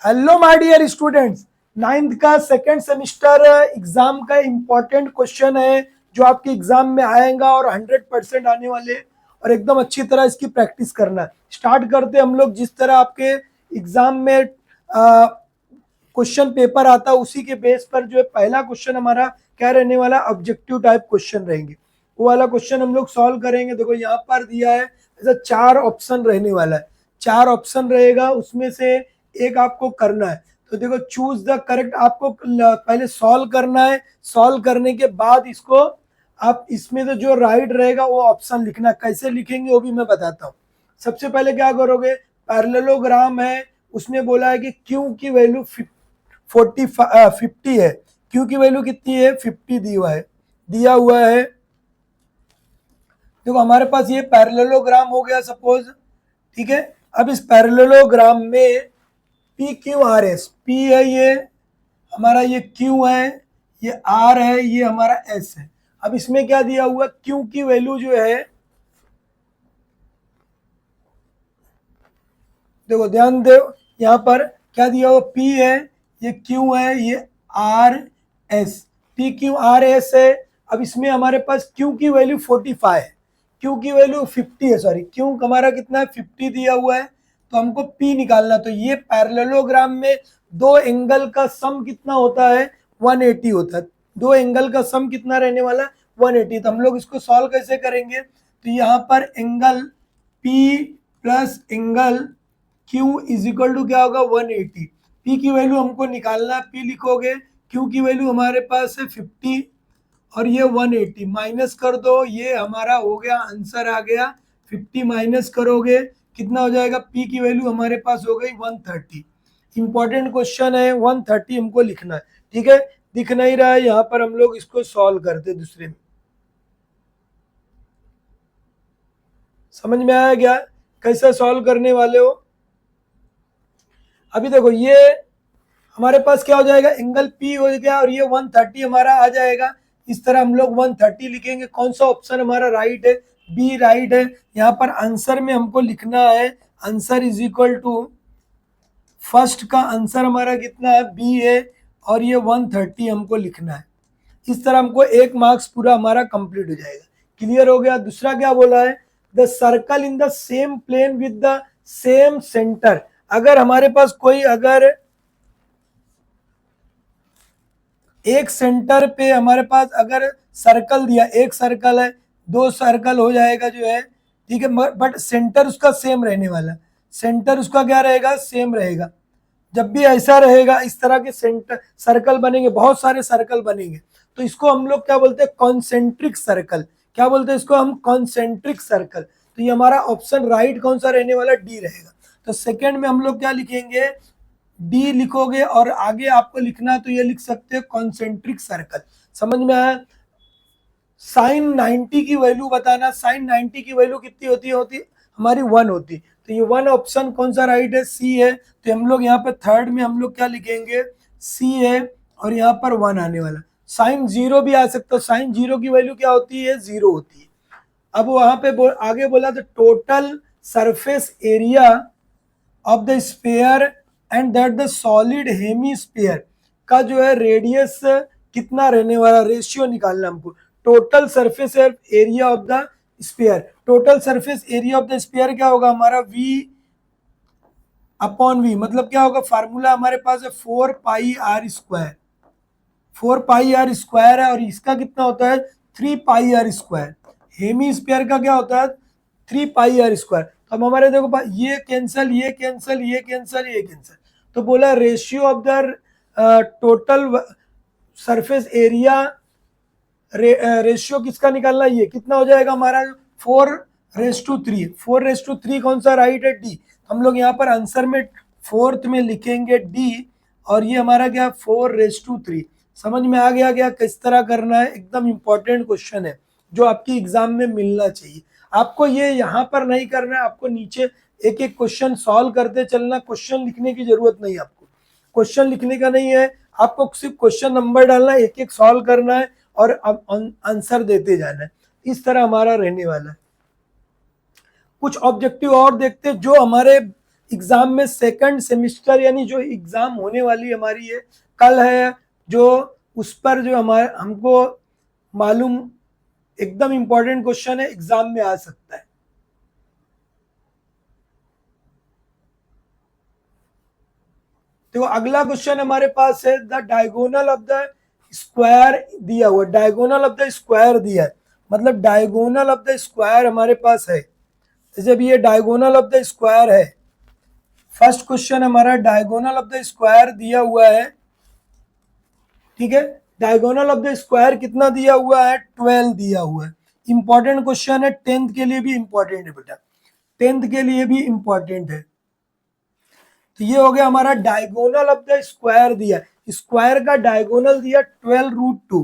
Hello my dear students, ninth का second semester exam का important question है जो आपके एग्जाम में आएगा और 100% आने वाले और एकदम अच्छी तरह इसकी प्रैक्टिस करना है। स्टार्ट करते हम लोग। जिस तरह आपके एग्जाम में क्वेश्चन पेपर आता है उसी के बेस पर जो है पहला क्वेश्चन हमारा क्या रहने वाला, ऑब्जेक्टिव टाइप क्वेश्चन रहेंगे। वो वाला क्वेश्चन हम लोग सॉल्व करेंगे। देखो यहाँ पर दिया है ऐसा 4 ऑप्शन रहने वाला है। 4 ऑप्शन रहेगा, उसमें से एक आपको करना है। तो देखो चूज द करेक्ट, आपको पहले सॉल्व करना है। सॉल्व करने के बाद इसको आप इसमें तो जो राइट रहेगा वो ऑप्शन लिखना। कैसे लिखेंगे वो भी मैं बताता हूँ। सबसे पहले क्या करोगे, पैरेललोग्राम है, उसने बोला है कि क्यू की वैल्यू 50 है। क्यू की वैल्यू कितनी है, 50 दिया हुआ है। देखो हमारे पास ये पैरेललोग्राम हो गया सपोज, ठीक है। अब इस पैरेललोग्राम में P Q R S, P है ये हमारा, ये क्यू है, ये आर है, ये हमारा एस है। अब इसमें क्या दिया हुआ, क्यू की वैल्यू जो है, देखो ध्यान दो, यहाँ पर क्या दिया हुआ, पी है, ये क्यू है, ये R S, P Q R S है। अब इसमें हमारे पास क्यू की वैल्यू 45 है, क्यू की वैल्यू 50 है, सॉरी क्यू हमारा कितना है, 50 दिया हुआ है। तो हमको पी निकालना। तो ये पैरेललोग्राम में दो एंगल का सम कितना होता है, 180 होता है। दो एंगल का सम कितना रहने वाला, 180। तो हम लोग इसको सॉल्व कैसे करेंगे, तो यहाँ पर angle P plus angle Q is equal to क्या होगा, 180। P की वैल्यू हमको निकालना है, P लिखोगे, Q की वैल्यू हमारे पास है 50 और ये 180, माइनस कर दो, ये हमारा हो गया, आंसर आ गया। 50 माइनस करोगे कितना हो जाएगा, P की वैल्यू हमारे पास हो गई 130। इंपॉर्टेंट क्वेश्चन है, 130 हमको लिखना है, ठीक है। दिख नहीं रहा है यहाँ पर, हम लोग इसको सॉल्व करते दूसरे में। समझ में आया क्या, कैसे सॉल्व करने वाले हो। अभी देखो ये हमारे पास क्या हो जाएगा, एंगल पी हो गया और ये 130 हमारा आ जाएगा। इस तरह हम लोग 130 लिखेंगे। कौन सा ऑप्शन हमारा राइट है, बी राइट है। यहाँ पर आंसर में हमको लिखना है, answer is equal to, first का आंसर हमारा कितना है, बी है, और ये 130 हमको लिखना है। इस तरह हमको 1 मार्क्स पूरा हमारा कंप्लीट हो जाएगा। क्लियर हो गया। दूसरा क्या बोला है, the circle in the same plane with the same centre. अगर हमारे पास कोई अगर एक सेंटर पे हमारे पास अगर सर्कल दिया, एक सर्कल है, 2 सर्कल हो जाएगा जो है, ठीक है, बट सेंटर उसका सेम रहने वाला। सेंटर उसका क्या रहेगा, सेम रहेगा। जब भी ऐसा रहेगा, इस तरह के सेंटर सर्कल बनेंगे, बहुत सारे सर्कल बनेंगे, तो इसको हम लोग क्या बोलते हैं, कॉन्सेंट्रिक सर्कल। क्या बोलते हैं इसको हम, कॉन्सेंट्रिक सर्कल। तो ये हमारा ऑप्शन राइट कौन सा रहने वाला, डी रहेगा। तो सेकंड में हम लोग क्या लिखेंगे, डी लिखोगे, और आगे आपको लिखना है तो ये लिख सकते हो कॉन्सेंट्रिक सर्कल। समझ में आया। साइन 90 की वैल्यू बताना। साइन 90 की वैल्यू कितनी होती हमारी 1 होती। तो ये 1 ऑप्शन कौन सा राइट है, सी है। तो हम लोग यहाँ पे थर्ड में हम लोग क्या लिखेंगे, सी है, और यहाँ पर 1 आने वाला। साइन 0 भी आ सकता है। साइन 0 की वैल्यू क्या होती है, 0 होती है। अब वहां पे आगे बोला तो total surface area of the sphere and that the solid hemisphere का जो है रेडियस कितना रहने वाला, रेशियो निकालना हमको। Total surface area of the sphere, total surface area of the sphere क्या होगा हमारा, V अपॉन V। मतलब क्या होगा, फार्मूला हमारे पास है 4 pi r square. 4 pi r square है, और इसका कितना होता है, 3 pi r square. Hemisphere का क्या होता है, 3 पाई आर स्क्वायर। तो अब हमारे देखो ये कैंसल, ये कैंसल, ये कैंसल, ये कैंसल। तो बोला ratio of the total surface area, ratio किसका निकालना, ये कितना हो जाएगा हमारा, 4:3। 4:3 कौन सा राइट है, डी। हम लोग यहाँ पर आंसर में फोर्थ में लिखेंगे डी, और ये हमारा क्या, 4:3। समझ में आ गया क्या किस तरह करना है। एकदम इंपॉर्टेंट क्वेश्चन है जो आपकी एग्जाम में मिलना चाहिए। आपको ये यहाँ पर नहीं करना है, आपको नीचे एक एक क्वेश्चन सॉल्व करते चलना। क्वेश्चन लिखने की जरूरत नहीं, आपको क्वेश्चन लिखने का नहीं है, आपको सिर्फ क्वेश्चन नंबर डालना है, एक एक सॉल्व करना है और अब आंसर देते जाना है। इस तरह हमारा रहने वाला है। कुछ ऑब्जेक्टिव और देखते जो हमारे एग्जाम में सेकंड सेमिस्टर यानी जो एग्जाम होने वाली हमारी है कल है, जो उस पर जो हमारे हमको मालूम एकदम इंपॉर्टेंट क्वेश्चन है, एग्जाम में आ सकता है। तो अगला क्वेश्चन हमारे पास है the diagonal of the square दिया हुआ, डायगोनल ऑफ द स्क्वायर दिया है, मतलब डायगोनल ऑफ द स्क्वायर हमारे पास है। जब ये डायगोनल ऑफ द स्क्वायर है, फर्स्ट क्वेश्चन हमारा डायगोनल ऑफ द स्क्वायर दिया हुआ है, ठीक है। डायगोनल ऑफ द स्क्वायर कितना दिया हुआ है, 12 दिया हुआ है। इंपॉर्टेंट क्वेश्चन है, 10th के लिए भी इंपॉर्टेंट है बेटा, 10th के लिए भी इंपॉर्टेंट है। तो ये हो गया हमारा डायगोनल ऑफ द स्क्वायर दिया, स्क्वायर का डायगोनल दिया 12√2,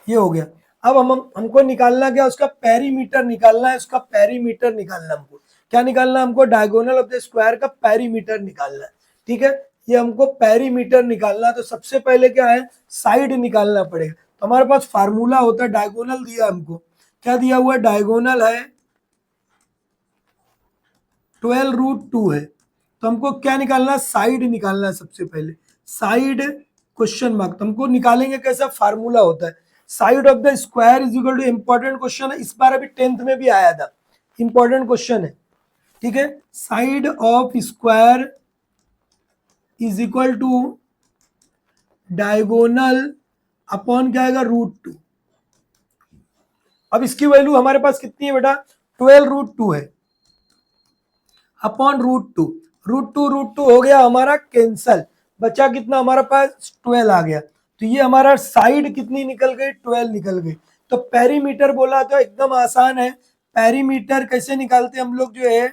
ये हो गया। अब हमको निकालना क्या, उसका पेरीमीटर निकालना है, उसका पेरीमीटर निकालना हमको क्या निकालना है, हमको डायगोनल ऑफ द स्क्वायर का पेरीमीटर निकालना है, ठीक है। ये हमको पेरीमीटर निकालना है, तो सबसे पहले क्या है, साइड निकालना पड़ेगा। तो हमारे पास फार्मूला होता है, डायगोनल दिया हमको, क्या दिया हुआ है, डायगोनल है 12√2 है, तो हमको क्या निकालना है, साइड निकालना है सबसे पहले, साइड क्वेश्चन मार्क। तो हमको निकालेंगे कैसा, फार्मूला होता है side of the square is equal to, important question है, इस बार अभी 10th में भी आया था, इंपॉर्टेंट क्वेश्चन है, ठीक है। Side of square is equal to diagonal upon क्या आएगा, √2। अब इसकी वैल्यू हमारे पास कितनी है बेटा, 12√2 है, अपॉन √2, √2 हो गया हमारा कैंसल, बचा कितना हमारे पास 12 आ गया। तो ये हमारा साइड कितनी निकल गई, 12 निकल गई। तो पेरीमीटर बोला तो एकदम आसान है, पेरीमीटर कैसे निकालते हैं हम लोग, जो है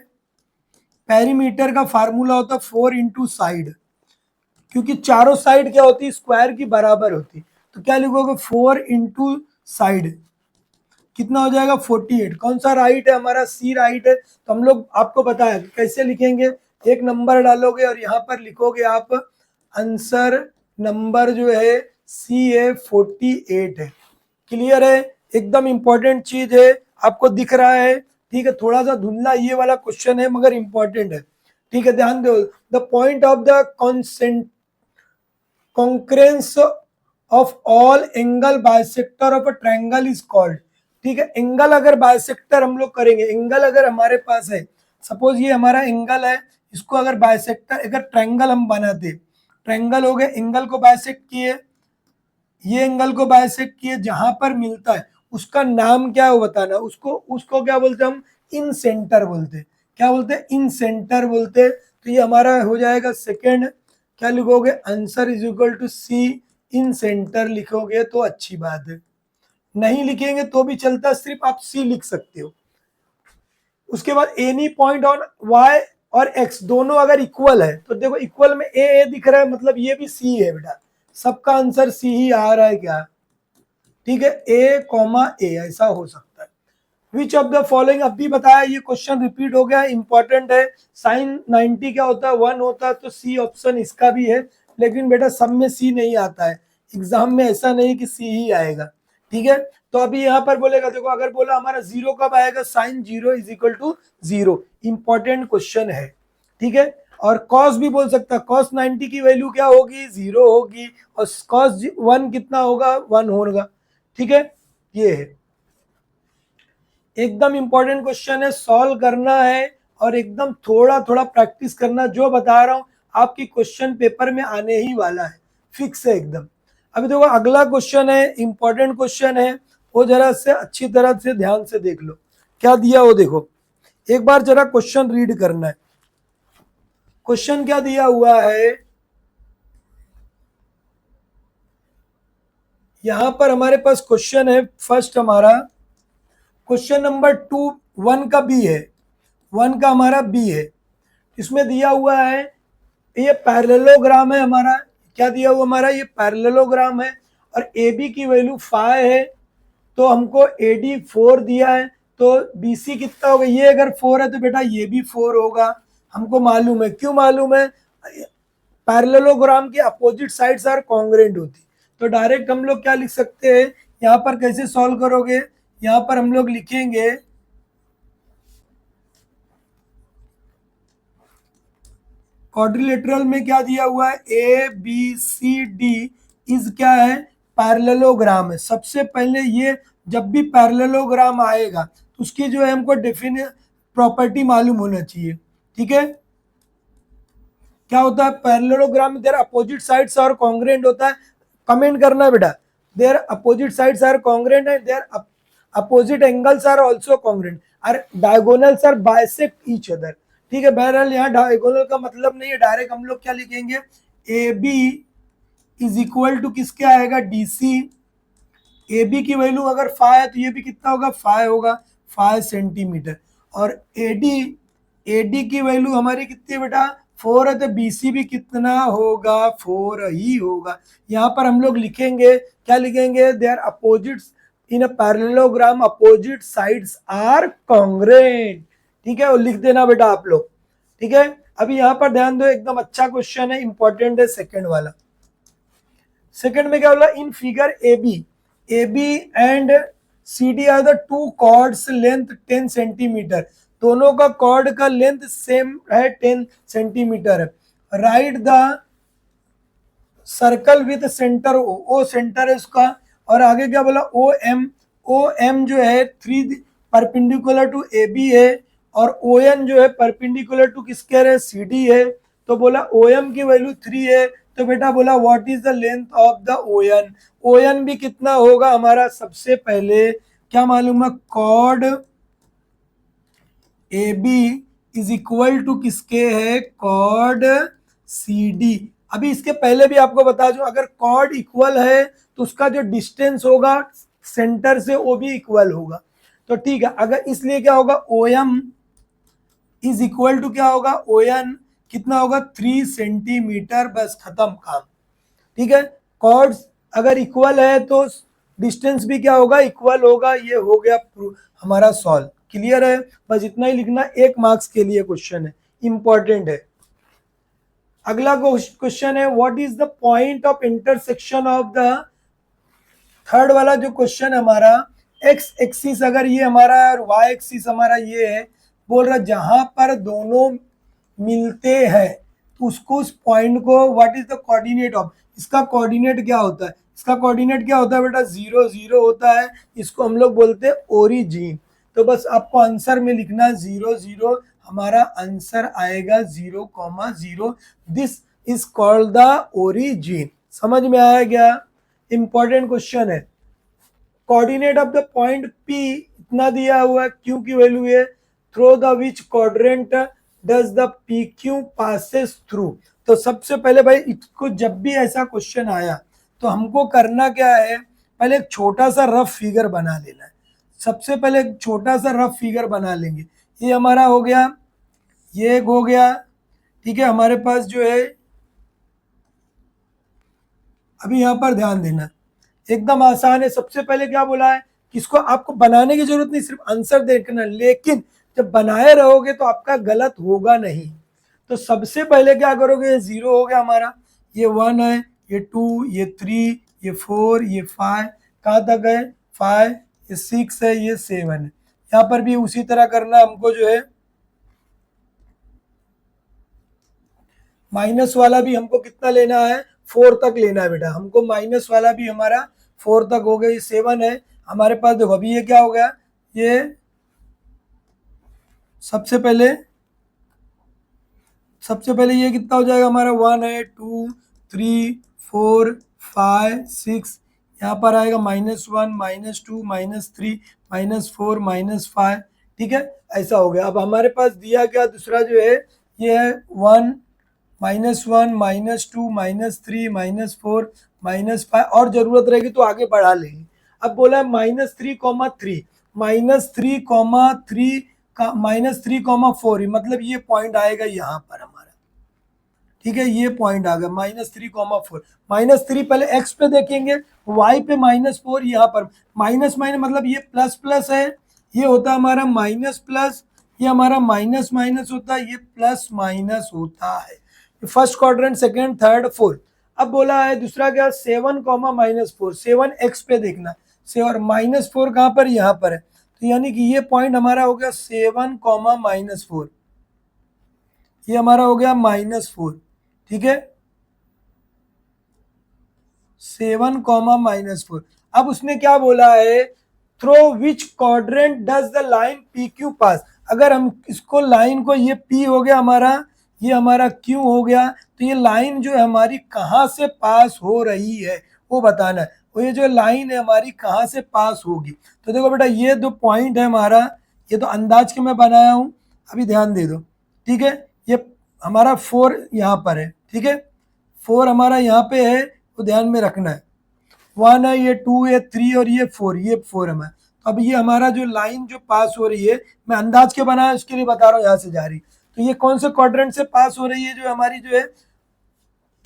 पेरीमीटर का फार्मूला होता है 4 इंटू साइड, क्योंकि चारों साइड क्या होती है, स्क्वायर की बराबर होती। तो क्या लिखोगे, 4 इंटू साइड, कितना हो जाएगा 48। कौन सा राइट है हमारा, सी राइट है। तो हम लोग आपको बताया कैसे लिखेंगे, एक नंबर डालोगे और यहाँ पर लिखोगे आप आंसर नंबर जो है सी है 48 है। क्लियर है, एकदम इंपॉर्टेंट चीज है, आपको दिख रहा है, ठीक है। थोड़ा सा धुंधला ये वाला क्वेश्चन है मगर इंपॉर्टेंट है, ठीक है, ध्यान दो। The point of the कॉन्क्रेंस of all angle bisector of a triangle is called, ठीक है। एंगल अगर बाइसेक्टर हम लोग करेंगे, एंगल अगर हमारे पास है, सपोज ये हमारा एंगल है, इसको अगर बाइसेक्टर, अगर ट्रायंगल हम बनाते, ट्रायंगल हो गए, एंगल को बाइसेक्ट किए, ये एंगल को बाइसेक्ट किए, जहां पर मिलता है उसका नाम क्या है वो बताना, उसको उसको क्या बोलते हैं हम, इन सेंटर बोलते हैं, क्या बोलते हैं, इन सेंटर बोलते हैं। तो ये हमारा हो जाएगा सेकेंड, क्या लिखोगे, answer is equal to C, in centre लिखोगे तो अच्छी बात है, नहीं लिखेंगे तो भी चलता, सिर्फ आप सी लिख सकते हो। उसके बाद एनी पॉइंट ऑन वाई और एक्स दोनों अगर इक्वल है, तो देखो इक्वल में ए दिख रहा है, मतलब ये भी सी है बेटा, सबका आंसर सी ही आ रहा है क्या, ठीक है, ए कॉमा ए ऐसा हो सकता है। विच ऑफ द फॉलोइंग, अब भी बताया, ये क्वेश्चन रिपीट हो गया, इंपॉर्टेंट है। साइन 90 क्या होता है, 1 होता है, तो सी ऑप्शन इसका भी है, लेकिन बेटा सब में सी नहीं आता है, एग्जाम में ऐसा नहीं कि सी ही आएगा, ठीक है। तो अभी यहाँ पर बोलेगा, देखो अगर बोला हमारा जीरो कब आएगा, sine 0 is equal to 0, important question है, ठीक है। और कॉस भी बोल सकता है, कॉस 90 की वैल्यू क्या होगी, 0 होगी, और कॉस 1 कितना होगा, 1 होगा, ठीक है। ये है एकदम इंपॉर्टेंट क्वेश्चन है, सॉल्व करना है और एकदम थोड़ा थोड़ा प्रैक्टिस करना, जो बता रहा हूं आपकी क्वेश्चन पेपर में आने ही वाला है, फिक्स है एकदम। अभी देखो अगला क्वेश्चन है, इंपॉर्टेंट क्वेश्चन है, वो जरा से अच्छी तरह से ध्यान से देख लो क्या दिया, वो देखो एक बार जरा क्वेश्चन रीड करना है। क्वेश्चन क्या दिया हुआ है, यहां पर हमारे पास क्वेश्चन है, फर्स्ट हमारा क्वेश्चन नंबर 2, 1 का बी है, 1 का हमारा बी है। इसमें दिया हुआ है, ये पैरेललोग्राम है हमारा, क्या दिया हुआ हमारा, ये पैरेललोग्राम है, और ए बी की वैल्यू 5 है, तो हमको ए डी 4 दिया है, तो बी सी कितना होगा, ये अगर 4 है तो बेटा ये भी 4 होगा, हमको मालूम है, क्यों मालूम है, पैरेललोग्राम की अपोजिट साइड्स आर कॉन्ग्रुएंट होती। तो डायरेक्ट हम लोग क्या लिख सकते हैं, यहाँ पर कैसे सॉल्व करोगे, यहाँ पर हम लोग लिखेंगे क्वाड्रिलेटरल में क्या दिया हुआ है, A B C D is क्या है, पैरेललोग्राम है। सबसे पहले ये जब भी पैरेललोग्राम आएगा तो उसकी जो है हमको डेफिनेट प्रॉपर्टी मालूम होना चाहिए, ठीक है। क्या होता है पैरेललोग्राम में, their opposite sides are congruent होता है, कमेंट करना बेटा, their opposite sides are congruent and their opposite angles are also congruent, और diagonals are bisect each other, ठीक है। बहरहाल यहाँ डायगोनल का मतलब नहीं है, डायरेक्ट हम लोग क्या लिखेंगे, A B is equal to किसके आएगा, डी सी। ए बी की वैल्यू अगर 5 है तो ये भी कितना होगा, 5 होगा, 5 सेंटीमीटर। और ए डी की वैल्यू हमारी कितनी है बेटा, 4 है, तो बी सी भी कितना होगा, 4 ही होगा। यहाँ पर हम लोग लिखेंगे, क्या लिखेंगे, they are opposites in a parallelogram, opposite sides are congruent, ठीक है। और लिख देना बेटा आप लोग, ठीक है। अभी यहाँ पर ध्यान दो, एकदम अच्छा क्वेश्चन है, इंपॉर्टेंट है, सेकंड वाला। सेकंड में क्या बोला, in figure A B and C D are the two chords length 10 centimetre, दोनों का कॉर्ड का लेंथ सेम है, 10 सेंटीमीटर है। Right the circle with centre O centre है उसका। और आगे क्या बोला, ओ एम जो है 3 परपेंडिकुलर टू ए बी है, और ओ एन जो है परपेंडिकुलर टू किसके है, सी डी है। तो बोला ओ एम की वैल्यू 3 है, तो बेटा बोला what is the length of the O N, O N भी कितना होगा हमारा, सबसे पहले क्या मालूम है, chord A B is equal to किसके है, कॉर्ड सी डी। अभी इसके पहले भी आपको बता दूं, अगर कॉर्ड इक्वल है तो उसका जो डिस्टेंस होगा सेंटर से वो भी इक्वल होगा, तो ठीक है। अगर इसलिए क्या होगा, O M is equal to क्या होगा, ओ एन कितना होगा, 3 सेंटीमीटर, बस खत्म काम, ठीक है। कॉर्ड्स अगर इक्वल है तो डिस्टेंस भी क्या होगा, इक्वल होगा। ये हो गया हमारा सॉल्व, क्लियर है। बस इतना ही लिखना, 1 मार्क्स के लिए क्वेश्चन है, इंपॉर्टेंट है। अगला क्वेश्चन है, what is the point of intersection of the, third वाला जो क्वेश्चन हमारा, एक्स एक्सिस अगर ये हमारा और वाई एक्सिस हमारा ये है, बोल रहा जहां पर दोनों मिलते हैं तो उसको, उस पॉइंट को, what is the coordinate of, इसका कोऑर्डिनेट क्या होता है, इसका कोऑर्डिनेट क्या होता है बेटा, 0 0 होता है, इसको हम लोग बोलते हैं ओरिजिन। तो बस आपको आंसर में लिखना 0 0, हमारा आंसर आएगा 0,0, this is called the origin. समझ में आया क्या, इंपॉर्टेंट क्वेश्चन है। Coordinate of the point P इतना दिया हुआ है, क्यू की वैल्यू है, through the which quadrant does the P Q passes through. तो सबसे पहले भाई इसको जब भी ऐसा क्वेश्चन आया तो हमको करना क्या है, पहले एक छोटा सा रफ फिगर बना लेना है। सबसे पहले एक छोटा सा रफ फिगर बना लेंगे, ये हमारा हो गया, ये एक हो गया, ठीक है। हमारे पास जो है, अभी यहाँ पर ध्यान देना, एकदम आसान है। सबसे पहले क्या बोला है, किसको आपको बनाने की जरूरत नहीं, सिर्फ आंसर देखना, लेकिन जब बनाए रहोगे तो आपका गलत होगा नहीं। तो सबसे पहले क्या करोगे, ये 0 हो गया हमारा, ये 1 है, ये 2, ये 3, ये 4, ये 5, कहाँ तक है 5, ये 6 है, ये 7 है। यहाँ पर भी उसी तरह करना हमको, जो है माइनस वाला भी हमको कितना लेना है, 4 तक लेना है बेटा, हमको माइनस वाला भी हमारा 4 तक हो गया। ये 7 है हमारे पास, देखो अभी ये क्या हो गया, ये सबसे पहले ये कितना हो जाएगा हमारा, 1 है, 2 3 4 5 6, यहाँ पर आएगा -1 -2 -3 -4 -5, ठीक है। ऐसा हो गया। अब हमारे पास दिया क्या दूसरा जो है, ये है 1 -1 -2 -3 -4 -5, और जरूरत रहेगी तो आगे बढ़ा लेंगे। अब बोला है -3,3 -3,3 का -3,4, मतलब ये पॉइंट आएगा यहाँ पर हमारा, ठीक है। ये पॉइंट आ गया -3,4, -3 पहले एक्स पे देखेंगे, वाई पे -4, यहाँ पर माइनस माइनस मतलब ये प्लस प्लस है, ये होता है हमारा माइनस प्लस, ये हमारा माइनस माइनस होता है, ये प्लस माइनस होता है। First quadrant, second, third, fourth. अब बोला है दूसरा क्या, 7,-4, 7 एक्स पे देखना, 7 -4 कहाँ पर, यहाँ पर है, तो यानी कि ये पॉइंट हमारा हो गया 7, -4, ये हमारा हो गया -4, ठीक है, 7, -4। अब उसने क्या बोला है, through which quadrant does the line P Q pass. अगर हम इसको लाइन को, ये पी हो गया हमारा, ये हमारा क्यू हो गया, तो ये लाइन जो है हमारी कहाँ से पास हो रही है वो बताना है। और ये जो लाइन है हमारी कहाँ से पास होगी। तो देखो बेटा, ये दो पॉइंट है हमारा, ये तो अंदाज के मैं बनाया हूँ, अभी ध्यान दे दो, ठीक है। ये हमारा 4 यहाँ पर है, ठीक है, 4 हमारा यहाँ पे है, तो ध्यान में रखना है। 1 है, ये 2 है, 3 और ये 4, ये 4 है। तो अब ये हमारा जो लाइन जो पास हो रही है, मैं अंदाज के बनाया उसके लिए बता रहा हूँ, यहाँ से जा रही, तो ये कौन से क्वाड्रेंट से पास हो रही है, जो हमारी जो है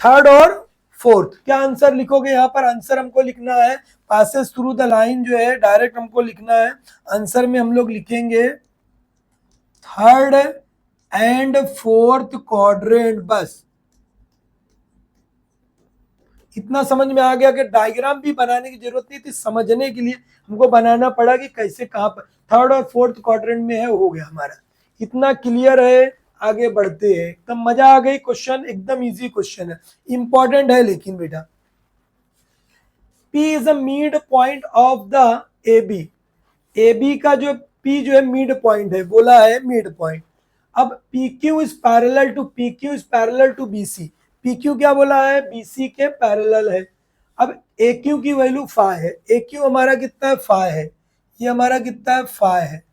थर्ड और फोर्थ। क्या आंसर लिखोगे यहाँ पर, आंसर हमको लिखना है पासेस थ्रू द लाइन, जो है डायरेक्ट हमको लिखना है। आंसर में हम लोग लिखेंगे थर्ड एंड फोर्थ क्वाड्रेंट, बस इतना समझ में आ गया कि डायग्राम भी बनाने की जरूरत नहीं थी, समझने के लिए हमको बनाना पड़ा कि कैसे कहाँ पर थर्ड और फोर्थ क्वाड्रेंट में है, हो गया हमारा। इतना क्लियर है, आगे बढ़ते हैं। एकदम मजा आ गई, क्वेश्चन एकदम इजी क्वेश्चन है, इंपॉर्टेंट है लेकिन बेटा। P is a mid point of the AB। AB का जो P जो है मिड पॉइंट है, बोला है मिड पॉइंट। अब PQ is parallel to PQ is parallel to BC। PQ क्या बोला है, BC के पैरेलल है। अब AQ की वैल्यू 5 है, AQ हमारा कितना है 5 है, ये हमारा कितना है 5 है।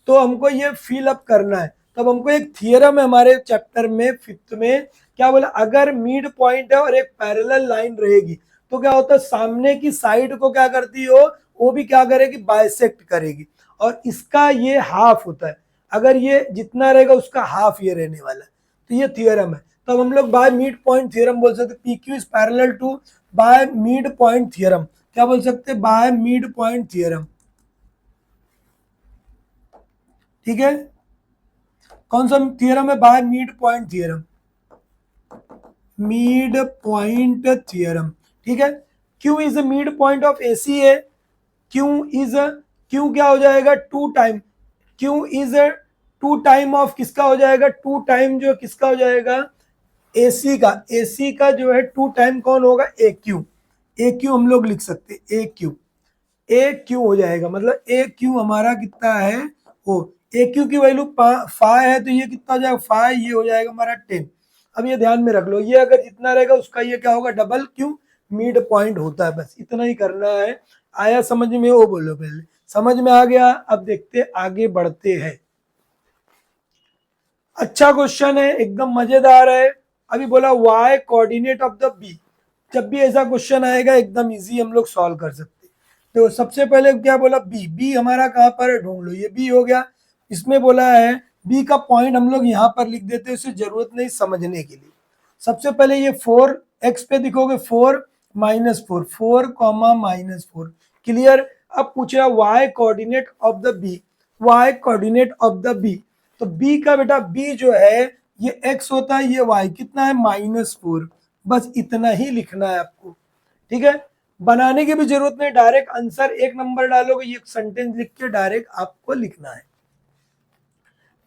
तो हमको ये फिल अप करना है। तब हमको एक थियरम है हमारे चैप्टर में 5th में, क्या बोला, अगर मिड पॉइंट है और एक पैरेलल लाइन रहेगी तो क्या होता है, सामने की साइड को क्या करती हो, वो भी क्या करेगी, बाइसेक्ट करेगी, और इसका ये हाफ होता है। अगर ये जितना रहेगा उसका हाफ ये रहने वाला है। तो ये थियरम है। तब हम लोग बाय मिड पॉइंट थियरम बोल सकते, P Q is parallel to by mid point theorem. क्या बोल सकते, बाय मिड पॉइंट थियरम, ठीक है। कौन सा थियरम है, by mid point theorem, mid point theorem, ठीक है। Q is a mid point of AC है, क्यू इज क्यू क्या हो जाएगा, two time, Q is two time of किसका हो जाएगा, टू टाइम जो किसका हो जाएगा, एसी का। एसी का जो है टू टाइम कौन होगा, ए क्यू। ए क्यू हम लोग लिख सकते, ए क्यू, ए क्यू हो जाएगा, मतलब ए क्यू हमारा कितना है, वो ए क्यू की वैल्यू 5 है, तो ये कितना हो जाएगा 5, ये हो जाएगा हमारा 10। अब ये ध्यान में रख लो, ये अगर जितना रहेगा उसका ये क्या होगा, डबल क्यू मिड पॉइंट होता है। बस इतना ही करना है। आया समझ में, वो बोलो पहले, समझ में आ गया। अब देखते आगे बढ़ते हैं। अच्छा क्वेश्चन है, एकदम मजेदार है। अभी बोला Y coordinate of the B. जब भी ऐसा क्वेश्चन आएगा एकदम इजी हम लोग सॉल्व कर सकते हैं। तो सबसे पहले क्या बोला, बी, बी हमारा कहाँ पर है, ढूंढ लो। ये बी हो गया। इसमें बोला है बी का पॉइंट हम लोग यहाँ पर लिख देते हैं, उसे जरूरत नहीं समझने के लिए। सबसे पहले ये 4 एक्स पे दिखोगे, 4 - 4, 4, क्लियर। अब पूछा Y coordinate of the B, Y coordinate of the B. तो बी का बेटा, बी जो है ये x होता है, ये y कितना है, -4। बस इतना ही लिखना है आपको, ठीक है। बनाने की भी जरूरत नहीं, डायरेक्ट आंसर एक नंबर डालोगे, ये सेंटेंस लिख के डायरेक्ट आपको लिखना है।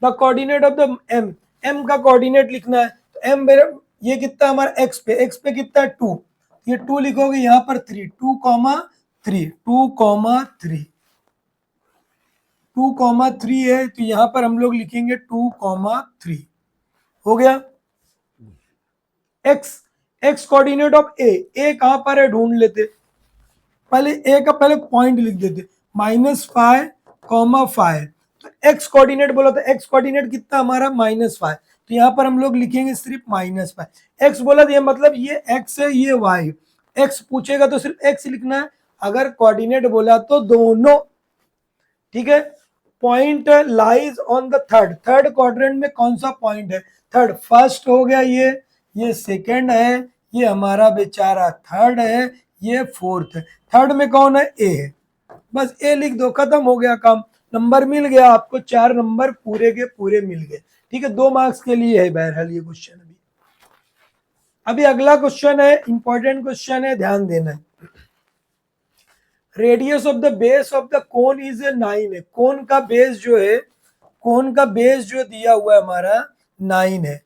The coordinate of the M, M का कोऑर्डिनेट लिखना है। तो एम मेरा ये कितना हमारा एक्स पे कितना है 2, ये 2 लिखोगे यहाँ पर 3, 2,3, 2,3, 2,3 है, तो यहाँ पर हम लोग लिखेंगे 2,3, हो गया। एक्स, एक्स कोऑर्डिनेट ऑफ ए कहां पर है ढूंढ लेते। पहले ए का पहले पॉइंट लिख देते, -5,5। तो एक्स कोऑर्डिनेट बोला था, एक्स कोऑर्डिनेट कितना हमारा -5, तो यहाँ पर हम लोग लिखेंगे सिर्फ -5। एक्स बोला था, ये मतलब ये एक्स है, ये वाई। एक्स पूछेगा तो सिर्फ एक्स लिखना है, अगर कोऑर्डिनेट बोला तो दोनों, ठीक है। Point lies on the third, third quadrant में कौन सा पॉइंट है, थर्ड। फर्स्ट हो गया ये सेकंड है, ये हमारा बेचारा थर्ड है, ये फोर्थ है। थर्ड में कौन है, ए है। बस ए लिख दो, खत्म हो गया काम। नंबर मिल गया आपको, 4 नंबर पूरे के पूरे मिल गए, ठीक है। 2 मार्क्स के लिए है बहरहाल ये क्वेश्चन। अभी अगला क्वेश्चन है, इंपॉर्टेंट क्वेश्चन है, ध्यान देना है। Radius of the base of the cone is 9 है। कोन का बेस जो है, कोन का बेस जो दिया हुआ है हमारा 9 है।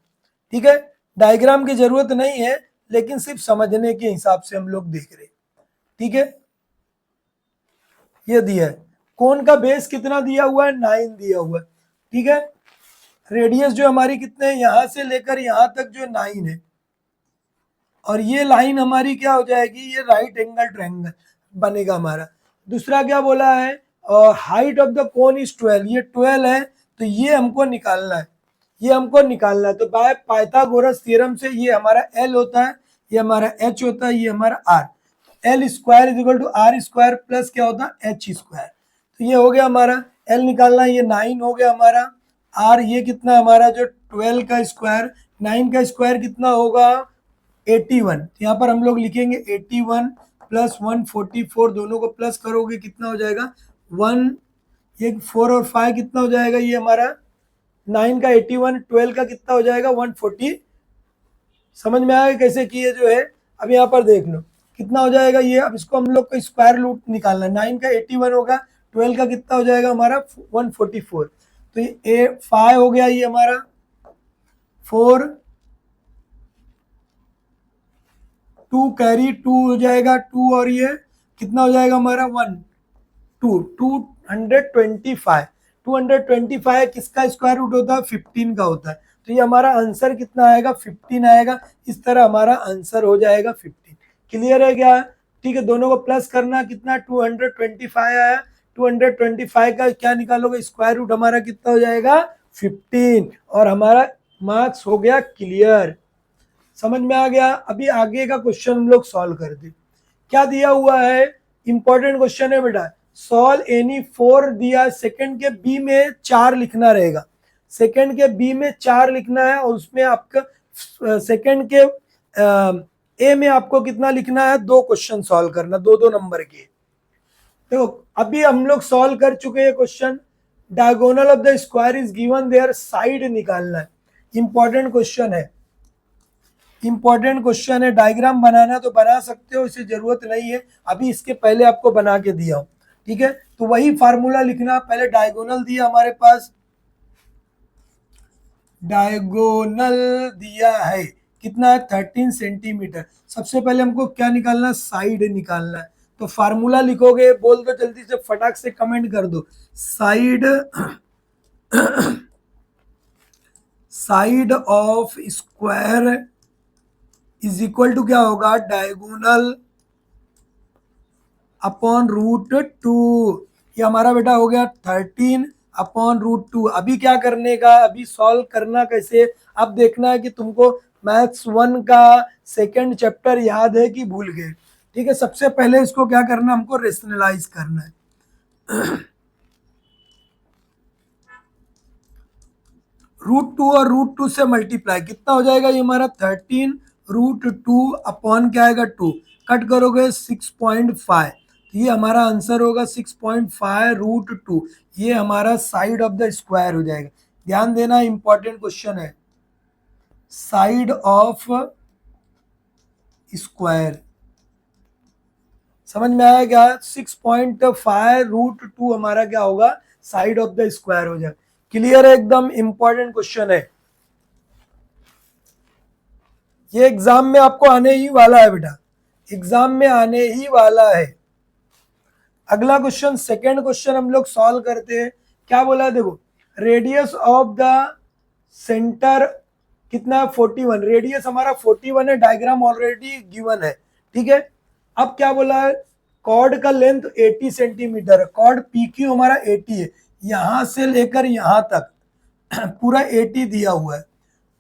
ठीक है, डायग्राम की जरूरत नहीं है, लेकिन सिर्फ समझने के हिसाब से हम लोग देख रहे। ठीक है, ये दिया है, कोन का बेस कितना दिया हुआ है, 9 दिया हुआ है। ठीक है, रेडियस जो हमारी कितने है, यहां से लेकर यहां तक जो 9 है, और ये लाइन हमारी क्या हो जाएगी, ये राइट एंगल ट्रायंगल बनेगा हमारा। दूसरा क्या बोला है, height of the cone is 12, ये 12 है, तो ये हमको निकालना है, ये हमको निकालना है। तो बाय पाइथागोरस थ्योरम से ये हमारा L होता है, ये हमारा H होता है, ये हमारा R, L square is equal to R square plus क्या होता है H स्क्वायर। तो ये हो गया हमारा L निकालना है, ये 9 हो गया हमारा। R ये कितना हमारा जो 12 का स्क्वायर, 9 का स्क्वायर कितना होगा 81, यहाँ पर हम लोग लिखेंगे 81 प्लस 144, दोनों को प्लस करोगे कितना हो जाएगा 1, ये 4 और 5 कितना हो जाएगा, ये हमारा 9 का 81, 12 का कितना हो जाएगा 140। समझ में आएगा कैसे किए जो है। अब यहाँ पर देख लो कितना हो जाएगा ये, अब इसको हम लोग को स्क्वायर रूट निकालना है, 9 का 81 होगा, 12 का कितना हो जाएगा हमारा 144, तो ये 5 हो गया, ये हमारा 4, 2 कैरी 2 हो जाएगा 2, और ये कितना हो जाएगा हमारा 1 2 225, 225 किसका स्क्वायर रूट होता है 15 का होता है, तो ये हमारा आंसर कितना आएगा 15 आएगा। इस तरह हमारा आंसर हो जाएगा 15। क्लियर है क्या? ठीक है, दोनों को प्लस करना, कितना 225 आया, 225 का क्या निकालोगे स्क्वायर रूट, हमारा कितना हो जाएगा 15, और हमारा मार्क्स हो गया क्लियर। समझ में आ गया? अभी आगे का क्वेश्चन हम लोग सॉल्व करते। क्या दिया हुआ है, इंपॉर्टेंट क्वेश्चन है बेटा, सॉल्व एनी 4 दिया, सेकंड के बी में 4 लिखना रहेगा, सेकंड के बी में 4 लिखना है, और उसमें आपका सेकंड के ए में आपको कितना लिखना है, 2 क्वेश्चन सॉल्व करना, 2-2 नंबर के। तो अभी हम लोग सॉल्व कर चुके हैं question, diagonal of the square is given there, side निकालना है, इंपॉर्टेंट क्वेश्चन है, इंपॉर्टेंट क्वेश्चन है। डायग्राम बनाना तो बना सकते हो, इसे जरूरत नहीं है, अभी इसके पहले आपको बना के दिया हूं। ठीक है, तो वही फार्मूला लिखना, पहले डायगोनल दिया हमारे पास, डायगोनल दिया है कितना है 13 सेंटीमीटर। सबसे पहले हमको क्या निकालना, साइड निकालना है, तो फार्मूला लिखोगे, बोल दो जल्दी से, फटाक से कमेंट कर दो, side side of square is equal to क्या होगा, डायगोनल अपॉन रूट 2। ये हमारा बेटा हो गया 13 अपॉन रूट 2। अभी क्या करने का, अभी सॉल्व करना कैसे, अब देखना है कि तुमको मैथ्स 1 का सेकंड चैप्टर याद है कि भूल गए। ठीक है, सबसे पहले इसको क्या करना, हमको रेशनलाइज करना है। रूट 2 और रूट 2 से मल्टीप्लाई कितना हो जाएगा, ये हमारा 13 रूट 2 अपॉन क्या आएगा 2, कट करोगे 6.5, ये हमारा आंसर होगा 6.5 रूट 2, ये हमारा साइड ऑफ द स्क्वायर हो जाएगा। ध्यान देना, इंपॉर्टेंट क्वेश्चन है, साइड ऑफ स्क्वायर, समझ में आया क्या? 6.5 रूट 2 हमारा क्या होगा, साइड ऑफ द स्क्वायर हो जाएगा। क्लियर है? एकदम इंपॉर्टेंट क्वेश्चन है, ये एग्जाम में आपको आने ही वाला है बेटा, एग्जाम में आने ही वाला है। अगला क्वेश्चन, सेकंड क्वेश्चन हम लोग सॉल्व करते हैं। क्या बोला है देखो, रेडियस ऑफ द सेंटर कितना है 41, रेडियस हमारा 41 है, डायग्राम ऑलरेडी गिवन है। ठीक है, अब क्या बोला है, कॉर्ड का लेंथ 80 सेंटीमीटर है, कॉर्ड पी क्यू हमारा 80 है, यहां से लेकर यहां तक पूरा 80 दिया हुआ है,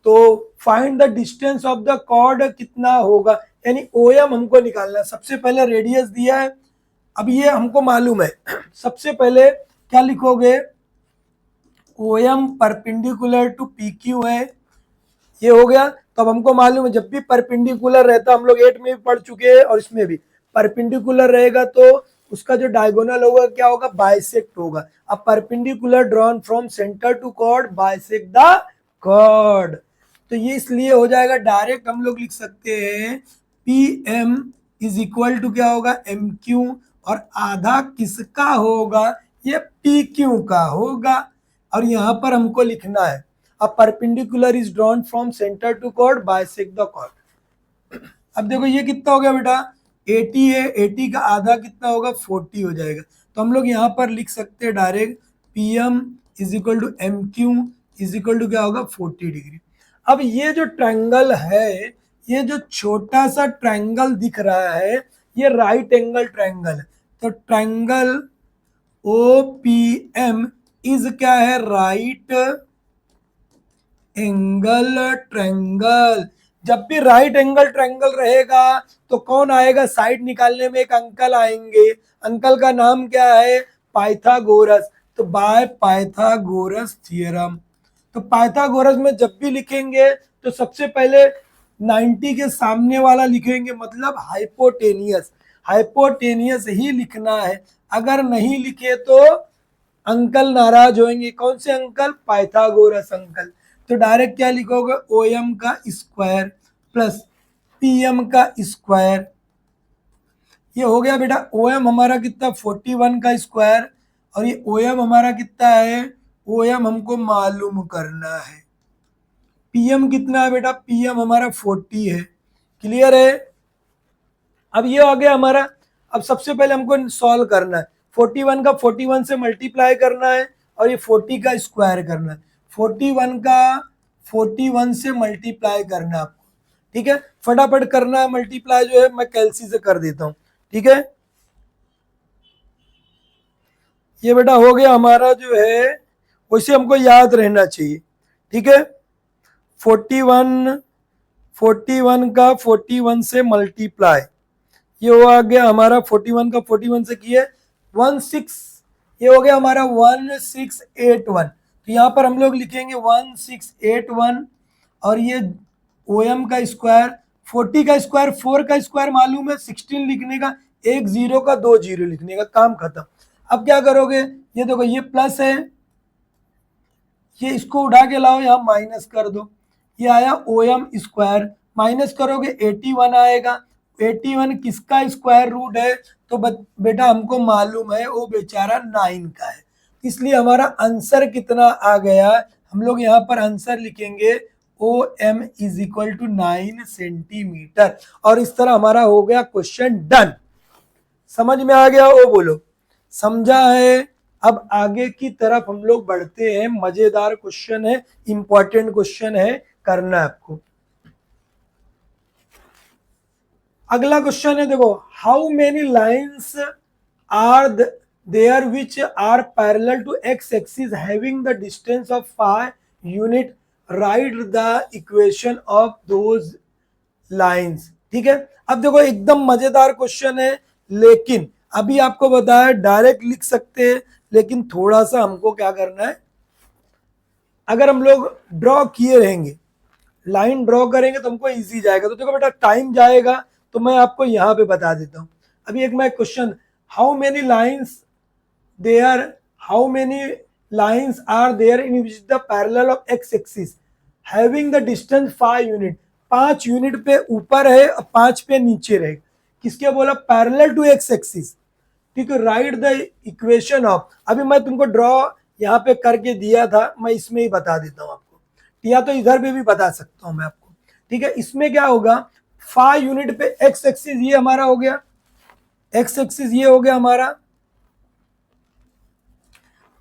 तो find the distance of the chord कितना होगा, यानी ओएम हमको निकालना है। सबसे पहले रेडियस दिया है, अब ये हमको मालूम है, सबसे पहले क्या लिखोगे, OM perpendicular to P Q है, ये हो गया। तो अब हमको मालूम है जब भी परपेंडिकुलर रहता, हम लोग 8 में भी पढ़ चुके हैं और इसमें भी, परपेंडिकुलर रहेगा तो उसका जो डायगोनल होगा क्या होगा, बाइसेक्ट होगा। अब perpendicular drawn from centre to chord bisect the chord, तो ये इसलिए हो जाएगा, डायरेक्ट हम लोग लिख सकते हैं P M is equal to क्या होगा एम क्यू, और आधा किसका होगा, ये पी क्यू का होगा, और यहाँ पर हमको लिखना है। A perpendicular is drawn from centre to chord bisect the chord. अब देखो ये कितना हो गया बेटा 80 है, 80 का आधा कितना होगा 40 हो जाएगा। तो हम लोग यहाँ पर लिख सकते हैं direct P M is equal to M Q is equal to क्या होगा 40 डिग्री। अब ये जो ट्रायंगल है, ये जो छोटा सा ट्रायंगल दिख रहा है ये राइट एंगल ट्रायंगल है। तो triangle O P M is क्या है राइट एंगल ट्रायंगल। जब भी राइट एंगल ट्रायंगल रहेगा तो कौन आएगा साइड निकालने में, एक अंकल आएंगे। अंकल का नाम क्या है पाइथागोरस। तो बाय पाइथागोरस थ्योरम। तो पाइथागोरस में जब भी लिखेंगे तो सबसे पहले 90 के सामने वाला लिखेंगे, मतलब हाइपोटेनियस। हाइपोटेनियस ही लिखना है, अगर नहीं लिखे तो अंकल नाराज होंगे। कौन से अंकल पाइथागोरस अंकल। तो डायरेक्ट क्या लिखोगे ओ एम का स्क्वायर प्लस पी एम का स्क्वायर। ये हो गया बेटा ओ एम हमारा कितना 41 का स्क्वायर, और ये ओ एम हमारा कितना है, ओ एम हमको मालूम करना है। पीएम कितना है बेटा, पीएम हमारा 40 है। क्लियर है। अब ये आ गया हमारा। अब सबसे पहले हमको सॉल्व करना है 41 का 41 से मल्टीप्लाई करना है, और ये 40 का स्क्वायर करना है। 41 का 41 से मल्टीप्लाई करना है आपको। ठीक है, फटाफट करना है मल्टीप्लाई, जो है मैं कैलसी से कर देता हूं। ठीक है, ये बेटा हो गया हमारा जो है, वैसे हमको याद रहना चाहिए। ठीक है, 41 41 का 41 से मल्टीप्लाई, ये हो आ गया हमारा 41 का 41 से किए 16, ये हो गया हमारा 1681। तो यहाँ पर हम लोग लिखेंगे 1681, और ये ओ एम का स्क्वायर 40 का स्क्वायर 4 का स्क्वायर मालूम है 16 लिखने का, एक जीरो का दो जीरो लिखने का, काम खत्म। अब क्या करोगे, ये देखो ये प्लस है, ये इसको उठा के लाओ यहाँ माइनस कर दो, ये आया ओ एम स्क्वायर, माइनस करोगे 81 आएगा। 81 किसका स्क्वायर रूट है, तो बेटा हमको मालूम है वो बेचारा 9 का है, इसलिए हमारा आंसर कितना आ गया, हम लोग यहाँ पर आंसर लिखेंगे O M is equal to 9 centimetre. और इस तरह हमारा हो गया क्वेश्चन डन। समझ में आ गया, वो बोलो समझा है। अब आगे की तरफ हम लोग बढ़ते हैं, मजेदार क्वेश्चन है, इंपॉर्टेंट क्वेश्चन है, करना है आपको। अगला क्वेश्चन है देखो, how many lines are there which are parallel to X axis having the distance of 5 unit, right the equation of those lines. ठीक है, अब देखो एकदम मजेदार क्वेश्चन है, लेकिन अभी आपको बताया डायरेक्ट लिख सकते हैं, लेकिन थोड़ा सा हमको क्या करना है, अगर हम लोग ड्रॉ किए रहेंगे, लाइन ड्रॉ करेंगे तो हमको इजी जाएगा। तो देखो बेटा टाइम जाएगा, तो मैं आपको यहाँ पे बता देता हूँ। अभी एक मैं question, how many lines there, how many lines are there in which the parallel of X axis having the distance 5 unit, 5 unit पे ऊपर है और 5 पे नीचे रहे, किसके बोला पैरेलल टू एक्स एक्सिस। ठीक है, राइट द इक्वेशन ऑफ, अभी मैं तुमको ड्रॉ यहाँ पे करके दिया था, मैं इसमें ही बता देता हूँ आपको, या तो इधर पे भी बता सकता हूँ मैं आपको। ठीक है, इसमें क्या होगा 5 यूनिट पे एक्स एक्सिस ये हमारा हो गया, एक्स एक्सिस ये हो गया हमारा,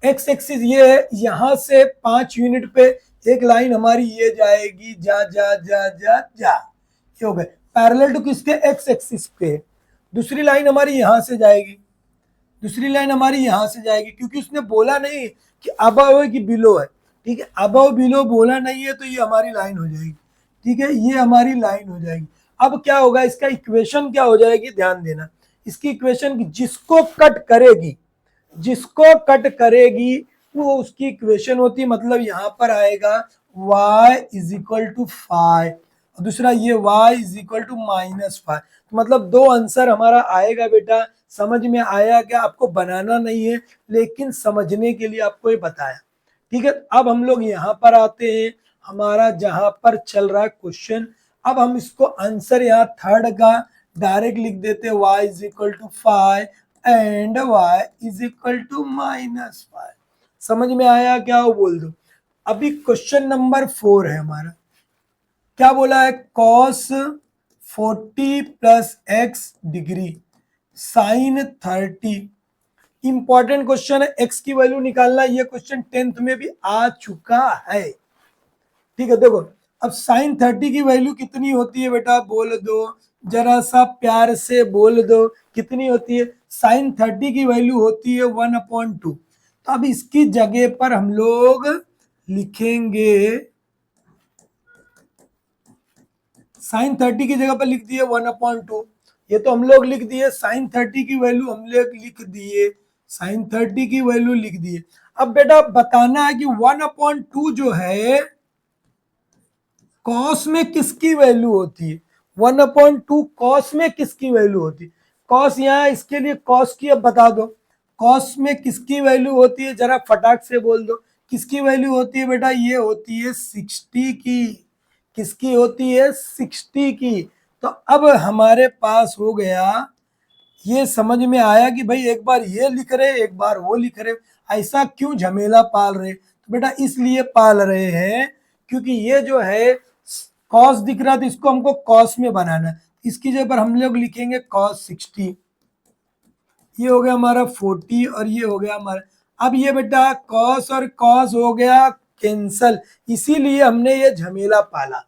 एक्स एक्सिस ये है, यहां से 5 यूनिट पे एक लाइन हमारी ये जाएगी, जा जा जा जा जा, ये हो गए पैरेलल टू किसके एक्स एक्सिस पे। दूसरी लाइन हमारी यहां से जाएगी, दूसरी लाइन हमारी यहां से जाएगी, क्योंकि उसने बोला नहीं कि अबव है कि बिलो है। ठीक है, अबव बिलो बोला नहीं है, तो ये हमारी लाइन हो जाएगी। ठीक है, ये हमारी लाइन हो जाएगी। अब क्या होगा, इसका इक्वेशन क्या हो जाएगी, ध्यान देना, इसकी इक्वेशन जिसको कट करेगी, जिसको कट करेगी वो उसकी इक्वेशन होती है, मतलब यहां पर आएगा y इज इक्वल टू 5, दूसरा ये y इज इक्वल टू -5। मतलब दो आंसर हमारा आएगा बेटा। समझ में आया क्या, आपको बनाना नहीं है, लेकिन समझने के लिए आपको ये बताया। ठीक है, अब हम लोग यहाँ पर आते हैं, हमारा जहां पर चल रहा है क्वेश्चन, अब हम इसको आंसर यहाँ थर्ड का डायरेक्ट लिख देते हैं, y is equal to 5 and y is equal to -5। समझ में आया क्या, वो बोल दो। अभी क्वेश्चन नंबर 4 है हमारा, क्या बोला है, cos 40 plus x degree sine 30। Important question है, एक्स की वैल्यू निकालना, ये क्वेश्चन 10th में भी आ चुका है। ठीक है, देखो अब साइन 30 की वैल्यू कितनी होती है बेटा, बोल दो, जरा सा प्यार से बोल दो, कितनी होती है। साइन 30 की वैल्यू होती है 1/2। तो अब इसकी जगह पर हम लोग लिखेंगे, साइन 30 की जगह पर लिख दिए 1/2। ये तो हम लोग लिख दिए, साइन 30 की वैल्यू हम लोग लिख दिए, साइन 30 की वैल्यू लिख दिए। अब बेटा बताना है कि 1/2 जो है कॉस में किसकी वैल्यू होती है, 1/2 कॉस में किसकी वैल्यू होती है। कॉस यहाँ इसके लिए कॉस की अब बता दो, कॉस में किसकी वैल्यू होती है, जरा फटाक से बोल दो, किसकी वैल्यू होती है बेटा, ये होती है 60 की। किसकी होती है, 60 की। तो अब हमारे पास हो गया, ये समझ में आया कि भाई एक बार ये लिख रहे एक बार वो लिख रहे, ऐसा क्यों झमेला पाल रहे। तो बेटा इसलिए पाल रहे हैं क्योंकि ये जो है कॉस दिख रहा था, इसको हमको कॉस में बनाना है, इसकी जगह पर हम लोग लिखेंगे कॉस 60। ये हो गया हमारा 40 और ये हो गया हमारा, अब ये बेटा कॉस और कॉस हो गया कैंसल, इसीलिए हमने ये झमेला पाला।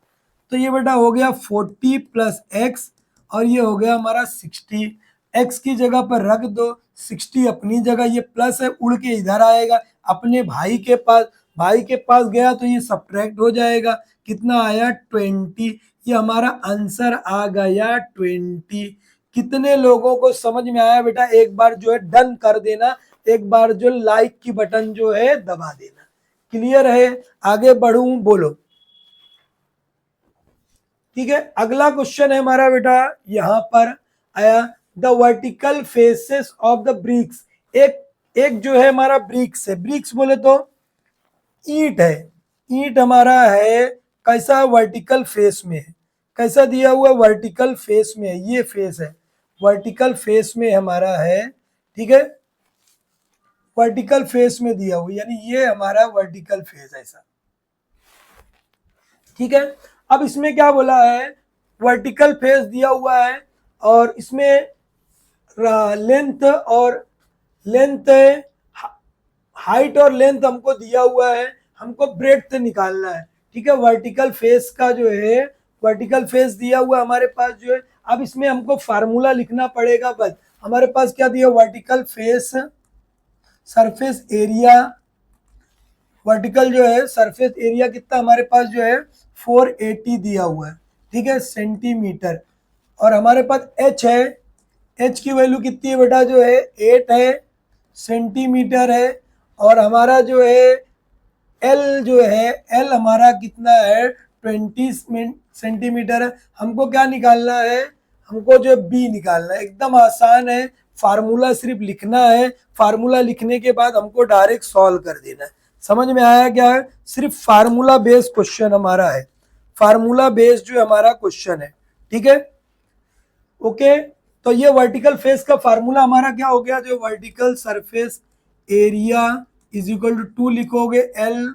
तो ये बेटा हो गया 40 प्लस एक्स और ये हो गया हमारा 60। एक्स की जगह पर रख दो, 60 अपनी जगह, ये प्लस है उड़ के इधर आएगा अपने भाई के पास, भाई के पास गया तो ये सब्ट्रैक्ट हो जाएगा, कितना आया 20। ये हमारा आंसर आ गया 20। कितने लोगों को समझ में आया बेटा, एक बार जो है डन कर देना, एक बार जो लाइक की बटन जो है दबा देना। क्लियर है, आगे बढ़ूं, बोलो। ठीक है, अगला क्वेश्चन है हमारा बेटा, यहां पर आया the vertical faces of the bricks. एक जो है हमारा ब्रिक्स है, ब्रिक्स बोले तो ईंट है, ईंट हमारा है कैसा, वर्टिकल फेस में है, कैसा दिया हुआ, वर्टिकल फेस में है, ये फेस है, वर्टिकल फेस में हमारा है। ठीक है, वर्टिकल फेस में दिया हुआ, यानी ये हमारा वर्टिकल फेस ऐसा। ठीक है, अब इसमें क्या बोला है, वर्टिकल फेस दिया हुआ है और इसमें लेंथ और लेंथ, हाइट और लेंथ हमको दिया हुआ है, हमको ब्रेड्थ निकालना है। ठीक है, वर्टिकल फेस का जो है, वर्टिकल फेस दिया हुआ हमारे पास जो है, अब इसमें हमको फार्मूला लिखना पड़ेगा। बस हमारे पास क्या दिया, vertical face surface area, vertical जो है सरफेस एरिया कितना हमारे पास जो है 480 दिया हुआ है। ठीक है, सेंटीमीटर, और हमारे पास एच है, एच की वैल्यू कितनी है बेटा, जो है 8 है सेंटीमीटर है, और हमारा जो है एल जो है, एल हमारा कितना है 20 सेंटीमीटर है। हमको क्या निकालना है, हमको जो बी निकालना है, एकदम आसान है, फार्मूला सिर्फ लिखना है, फार्मूला लिखने के बाद हमको डायरेक्ट सॉल्व कर देना है। समझ में आया क्या है, सिर्फ फार्मूला बेस्ड क्वेश्चन हमारा है, फार्मूला बेस्ड जो हमारा क्वेश्चन है। ठीक है, ओके। तो ये वर्टिकल फेस का फार्मूला हमारा क्या हो गया, जो vertical surface area is equal to 2 लिखोगे एल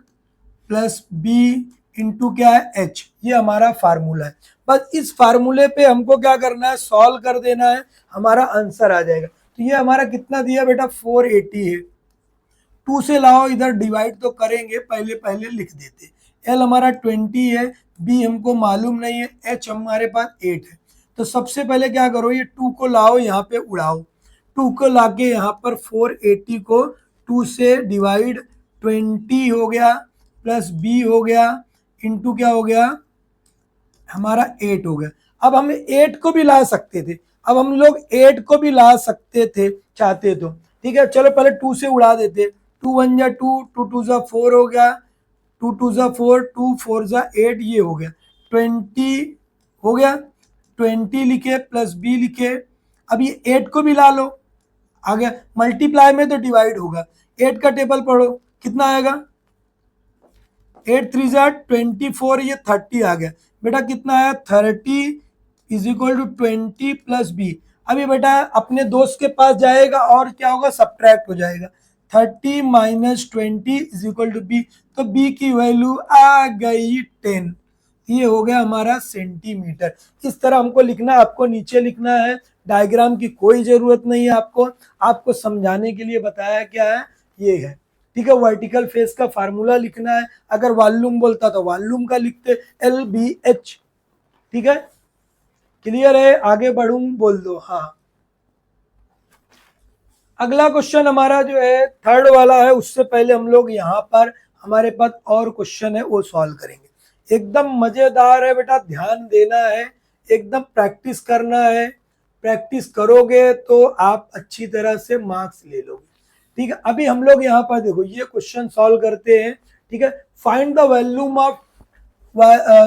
प्लस बी इंटू क्या है एच, ये हमारा फार्मूला है। बस इस फार्मूले पे हमको क्या करना है, सॉल्व कर देना है, हमारा आंसर आ जाएगा। तो ये हमारा कितना दिया बेटा 480 है, 2 से लाओ इधर डिवाइड तो करेंगे, पहले पहले लिख देते। एल हमारा 20 है, बी हमको मालूम नहीं है, एच हमारे पास 8 है। तो सबसे पहले क्या करो, ये 2 को लाओ यहाँ पे उड़ाओ, 2 को लाके यहाँ पर 480 को 2 से डिवाइड, 20 हो गया प्लस बी हो गया इंटू क्या हो गया हमारा 8 हो गया। अब हम 8 को भी ला सकते थे, अब हम लोग 8 को भी ला सकते थे चाहते तो। ठीक है, चलो पहले 2 से उड़ा देते, 2 1 जा 2, 2 2 जा 4 हो गया, 2 2 जा 4, 2 4 जा 8, ये हो गया 20 हो गया, 20 लिखे प्लस बी लिखे। अब ये 8 को भी ला लो, आ गया, मल्टीप्लाई में तो डिवाइड होगा, 8 का टेबल पढ़ो कितना आएगा, 8 3 जा 24, ये 30 आ गया बेटा, कितना आया 30 is equal to 20 plus B. अभी बेटा अपने दोस्त के पास जाएगा और क्या होगा, सब्ट्रैक्ट हो जाएगा, 30 minus 20 is equal to B. तो बी की वैल्यू आ गई 10। ये हो गया हमारा सेंटीमीटर। इस तरह हमको लिखना, आपको नीचे लिखना है, डायग्राम की कोई जरूरत नहीं है आपको, आपको समझाने के लिए बताया क्या है, ये है। ठीक है, वर्टिकल फेस का फार्मूला लिखना है, अगर वॉल्यूम बोलता तो वॉल्यूम का लिखते, LBH। ठीक है, क्लियर है, आगे बढ़ूं, बोल दो हाँ। अगला क्वेश्चन हमारा जो है थर्ड वाला है, उससे पहले हम लोग यहाँ पर हमारे पास और क्वेश्चन है वो सॉल्व करेंगे। एकदम मजेदार है बेटा, ध्यान देना है, एकदम प्रैक्टिस करना है। प्रैक्टिस करोगे तो आप अच्छी तरह से मार्क्स ले लोगे। ठीक है, अभी हम लोग यहाँ पर देखो ये क्वेश्चन सॉल्व करते हैं। ठीक है, फाइंड द वैल्यूम ऑफ,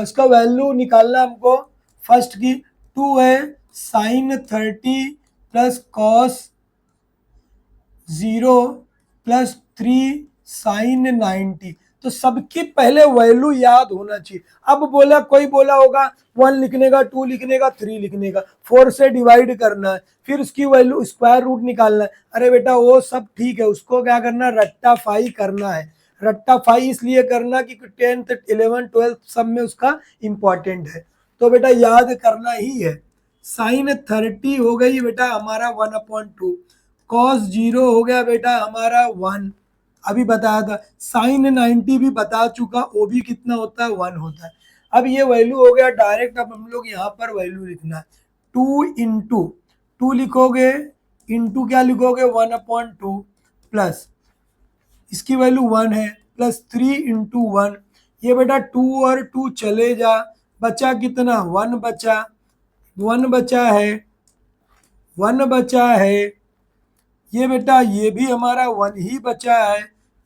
इसका वैल्यू निकालना हमको। फर्स्ट की 2 है sine 30 plus cos 0 plus 3 sine 90। तो सबकी पहले वैल्यू याद होना चाहिए। अब बोला, कोई बोला होगा 1 लिखने का, 2 लिखने का, 3 लिखने का, 4 से डिवाइड करना है, फिर उसकी वैल्यू स्क्वायर रूट निकालना है। अरे बेटा वो सब ठीक है, उसको क्या करना, रट्टाफाई करना है। रट्टाफाई इसलिए करना कि 10th 11th 12th सब में उसका इंपॉर्टेंट है, तो बेटा याद करना ही है। साइन 30 हो गई बेटा हमारा 1/2, कॉस 0 हो गया बेटा हमारा 1, अभी बताया था। साइन 90 भी बता चुका, वो भी कितना होता है, 1 होता है। अब ये वैल्यू हो गया डायरेक्ट, अब हम लोग यहाँ पर वैल्यू लिखना है। 2 इंटू 2 लिखोगे, इंटू क्या लिखोगे, 1/2 प्लस इसकी वैल्यू 1 है, प्लस 3 इंटू 1। ये बेटा 2 और 2 चले जा, बचा कितना, 1 बचा, 1 बचा है, 1 बचा है। ये बेटा ये भी हमारा 1 ही बचा है।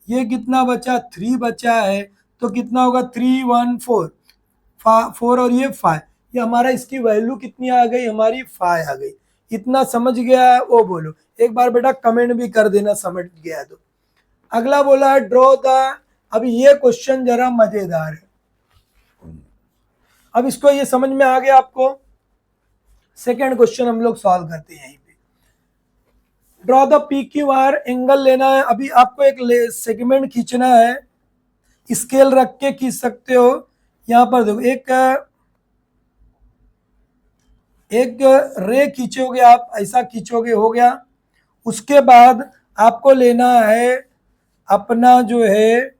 ये कितना बचा, 3 बचा है। तो कितना होगा, 3 1 4, 4 और ये 5। ये हमारा, इसकी वैल्यू कितनी आ गई हमारी, 5 आ गई। इतना समझ गया है वो बोलो, एक बार बेटा कमेंट भी कर देना समझ गया है तो। अगला बोला है ड्रॉ द, अब ये क्वेश्चन जरा मजेदार है। अब इसको ये समझ में आ गया आपको। सेकेंड क्वेश्चन हम लोग सॉल्व करते हैं। Draw the P Q R, angle लेना है। अभी आपको एक सेगमेंट खींचना है, स्केल रख के खींच सकते हो। यहां पर देखो, एक रे खींचोगे आप, ऐसा खींचोगे, हो गया। उसके बाद आपको लेना है अपना जो है,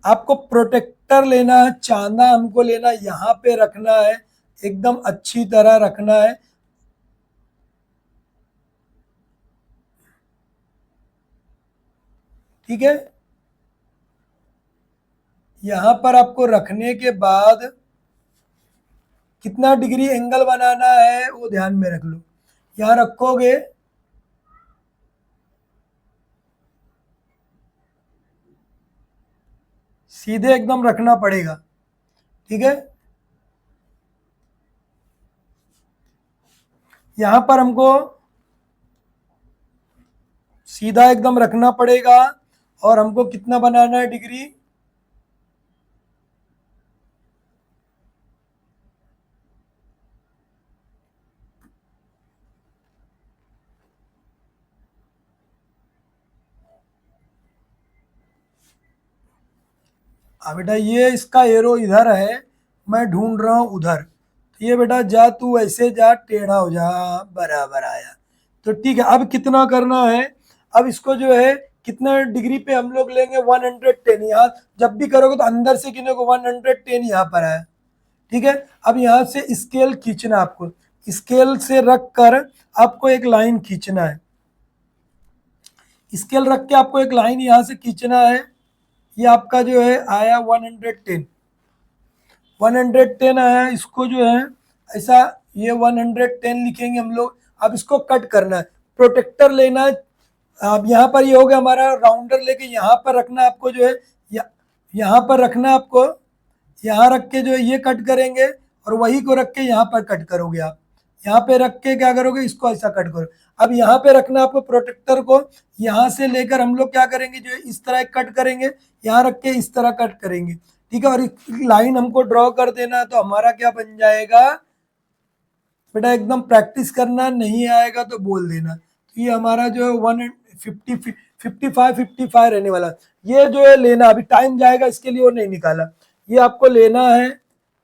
आपको प्रोटेक्टर लेना है, चांदा हमको लेना, यहां पे रखना है, एकदम अच्छी तरह रखना है। ठीक है, यहां पर आपको रखने के बाद कितना डिग्री एंगल बनाना है वो ध्यान में रख लो। यहां रखोगे, सीधे एकदम रखना पड़ेगा। ठीक है, यहां पर हमको सीधा एकदम रखना पड़ेगा। और हमको कितना बनाना है डिग्री, बेटा ये इसका एरो इधर है, मैं ढूंढ रहा हूं उधर। तो ये बेटा जा, तू ऐसे जा, टेढ़ा हो जा, बराबर आया। तो ठीक है, अब कितना करना है, अब इसको जो है कितना डिग्री पे हम लोग लेंगे, 110। यहाँ जब भी करोगे तो अंदर से गिनोगे, 110 यहाँ पर आया। ठीक है, अब यहाँ से स्केल खींचना आपको, स्केल से रख कर आपको एक लाइन खींचना है। स्केल रख के आपको एक लाइन यहाँ से खींचना है। ये आपका जो है आया 110, 110 आया। इसको जो है ऐसा, ये 110 लिखेंगे हम लोग। अब इसको कट करना है, प्रोटेक्टर लेना है। अब यहाँ पर ये हो गया हमारा, राउंडर लेके यहाँ पर रखना है आपको, जो है यहाँ पर रखना है आपको। यहाँ रख के जो है ये कट करेंगे, और वही को रख के यहाँ पर कट करोगे आप। यहाँ पे रख के क्या करोगे, इसको ऐसा कट करो। अब यहाँ पे रखना आपको प्रोटेक्टर को, यहाँ से लेकर हम लोग क्या करेंगे, जो है इस तरह कट करेंगे, यहाँ रख के इस तरह कट करेंगे। ठीक है, और लाइन हमको ड्रॉ कर देना। तो हमारा क्या बन जाएगा बेटा, एकदम प्रैक्टिस करना, नहीं आएगा तो बोल देना। ये हमारा जो है 155 रहने वाला। ये जो है लेना, अभी टाइम जाएगा इसके लिए वो नहीं निकाला। ये आपको लेना है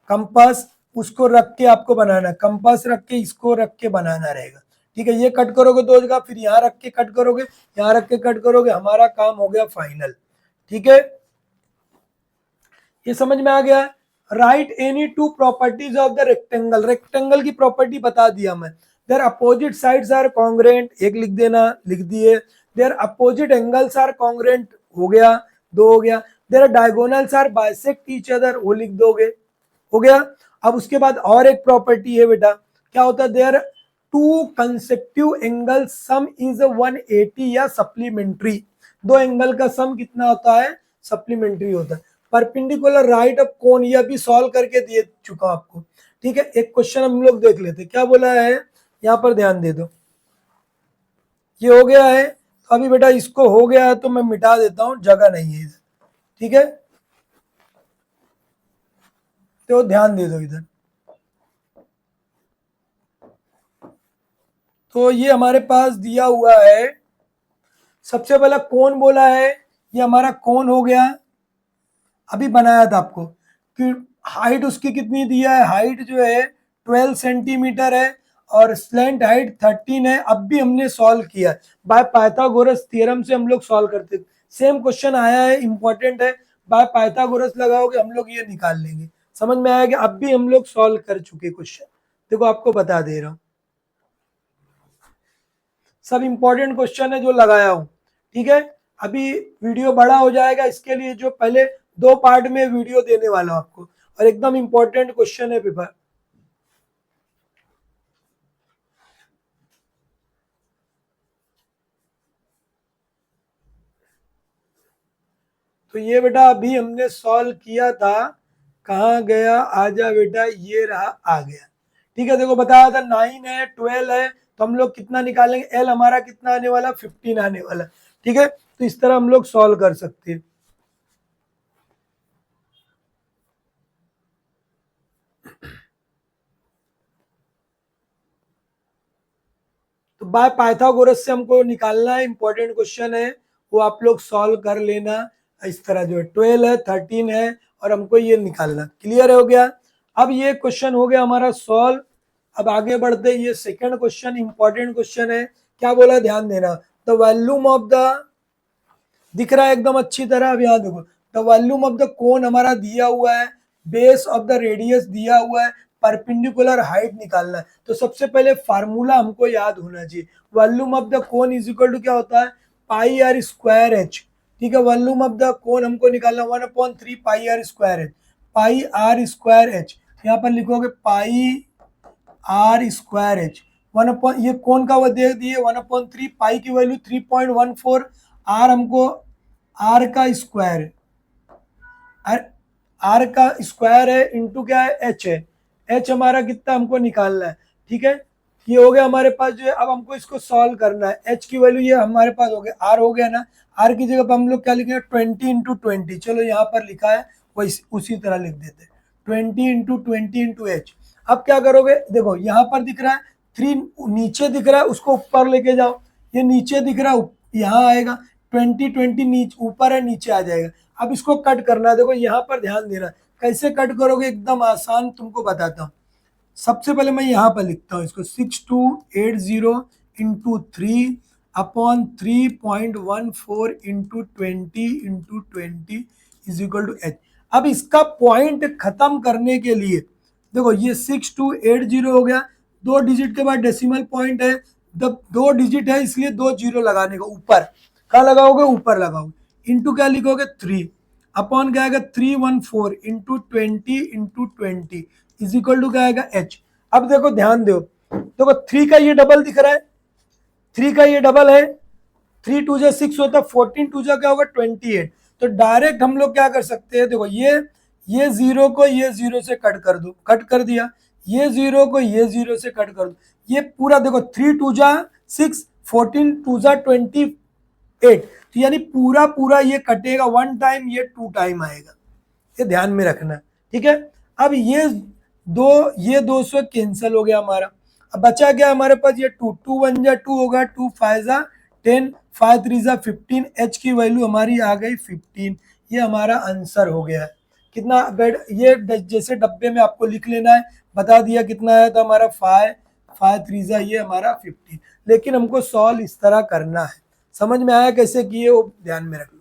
कंपास, उसको रख के आपको बनाना है, कंपास रख के इसको रख के बनाना रहेगा। ठीक है, ये कट करोगे दो जगह, फिर यहाँ रख के कट करोगे, यहाँ रख के कट करोगे, हमारा काम हो गया फाइनल। ठीक है, ये समझ में आ गया। Right any two properties of the rectangle, rectangle की प्रॉपर्टी बता दिया मैं। Their opposite sides are congruent, एक लिख देना, लिख दिए। Their opposite angles are congruent, हो गया, दो हो गया। Their diagonals are bisect each other, वो लिख दोगे, हो गया। अब उसके बाद और एक प्रॉपर्टी है बेटा, क्या होता है, their two consecutive angle sum is 180 या सप्लीमेंट्री, दो एंगल का सम कितना होता है, सप्लीमेंट्री होता है। परपेंडिकुलर राइट ऑफ कोन, ये अभी सॉल्व करके दिए चुका हूं आपको। ठीक है, एक क्वेश्चन हम लोग देख लेते, क्या बोला है, यहाँ पर ध्यान दे दो। ये हो गया है, अभी बेटा इसको हो गया है तो मैं मिटा देता हूं, जगह नहीं है इधर। ठीक है, तो ध्यान दे दो इधर। तो ये हमारे पास दिया हुआ है, सबसे पहला कौन बोला है, ये हमारा कौन हो गया, अभी बनाया था आपको कि हाइट उसकी कितनी दिया है, हाइट जो है 12 सेंटीमीटर है और स्लैंट हाइट 13 है। अब भी हमने सॉल्व किया बाय पाइथागोरस थ्योरम से, हम लोग सॉल्व करते, सेम क्वेश्चन आया है, इंपॉर्टेंट है, बाय पाइथागोरस लगाओगे हम लोग ये निकाल लेंगे। समझ में आया कि अब भी हम लोग सॉल्व कर चुके क्वेश्चन, देखो आपको बता दे रहा हूं, सब इंपॉर्टेंट क्वेश्चन है जो लगाया हूं। ठीक है, अभी वीडियो बड़ा हो जाएगा, इसके लिए जो पहले दो पार्ट में वीडियो देने वाला हूं आपको, और एकदम इंपॉर्टेंट क्वेश्चन है पेपर। तो ये बेटा अभी हमने सॉल्व किया था, कहाँ गया, आजा बेटा, ये रहा, आ गया। ठीक है, देखो बताया था 9 है 12 है, तो हम लोग कितना निकालेंगे, एल हमारा कितना आने वाला, 15 आने वाला। ठीक है, तो इस तरह हम लोग सॉल्व कर सकते हैं। तो बाय पाइथागोरस से हमको निकालना है, इंपॉर्टेंट क्वेश्चन है, वो आप लोग सॉल्व कर लेना। इस तरह जो है 12 है 13 है और हमको ये निकालना, क्लियर हो गया। अब ये क्वेश्चन हो गया हमारा सॉल्व। अब आगे बढ़ते, ये सेकंड क्वेश्चन इंपॉर्टेंट क्वेश्चन है, क्या बोला ध्यान देना, द वॉल्यूम ऑफ द, दिख रहा है एकदम अच्छी तरह, अब यहाँ देखो, द वॉल्यूम ऑफ द कोन हमारा दिया हुआ है, बेस ऑफ द रेडियस दिया हुआ है, परपेंडिकुलर हाइट निकालना है। तो सबसे पहले फार्मूला हमको याद होना चाहिए, volume of the cone is equal to क्या होता है, पाई आर स्क्वायर एच। ठीक है, वॉल्यूम ऑफ द कोन हमको निकालना 1/3 pi r square h, pi r square h, यहाँ पर लिखोगे पाई आर स्क्वायर एच, ये कोन का वो दे दिए 1/3, पाई की वैल्यू 3.14, आर हमको आर का स्क्वायर है, आर का स्क्वायर है इंटू क्या है, एच है, एच हमारा कितना हमको निकालना है। ठीक है, ये हो गया हमारे पास जो है, अब हमको इसको सॉल्व करना है, एच की वैल्यू ये हमारे पास हो गया, आर हो गया ना, आर की जगह पर हम लोग क्या लिखेंगे 20 इंटू 20, चलो यहाँ पर लिखा है वही उसी तरह लिख देते, 20 इंटू 20 इंटू एच। अब क्या करोगे, देखो यहाँ पर दिख रहा है 3 नीचे दिख रहा है, उसको ऊपर लेके जाओ, ये नीचे दिख रहा है यहाँ आएगा, 20 नीचे ऊपर है नीचे आ जाएगा। अब इसको कट करना है, देखो यहाँ पर ध्यान देना, कैसे कट करोगे, एकदम आसान तुमको बताता हूँ। सबसे पहले मैं यहाँ पर लिखता हूँ इसको 6280 into 3 upon 3.14 into 20 is equal to H. अब इसका पॉइंट खत्म करने के लिए देखो, ये 6280 हो गया, दो डिजिट के बाद डेसिमल पॉइंट है, दो डिजिट है इसलिए दो जीरो लगाने का, ऊपर क्या लगाओगे, ऊपर लगाओगे, इंटू क्या लिखोगे 3 अपॉन क्या आएगा 314 इंटू 20 इज इक्वल टू क्या आएगा एच। अब देखो ध्यान दो, देखो 3 का ये डबल दिख रहा है, 3 का ये डबल है, 3 2 जा 6 होता है, 14 2 जा क्या होगा 28। तो डायरेक्ट हम लोग क्या कर सकते हैं, देखो ये जीरो को ये जीरो से कट कर दो, कट कर दिया, ये जीरो को ये जीरो से कट कर दो, ये पूरा देखो 3 2 जा 6, 14 2 जा 28, तो यानी पूरा पूरा ये कटेगा, 1 टाइम ये 2 टाइम आएगा, ये ध्यान में रखना। ठीक है, अब ये 200 कैंसिल हो गया हमारा। अब बचा क्या हमारे पास, ये 2 2 1 जा 2 होगा, 2 5 जा 10, 5 3 जा 15, एच की वैल्यू हमारी आ गई 15। ये हमारा आंसर हो गया है। कितना बेड, ये जैसे डब्बे में आपको लिख लेना है, बता दिया कितना है तो हमारा 5 5 3 जा ये हमारा 15। लेकिन हमको सॉल्व इस तरह करना है। समझ में आया कैसे किए वो ध्यान में रख लो।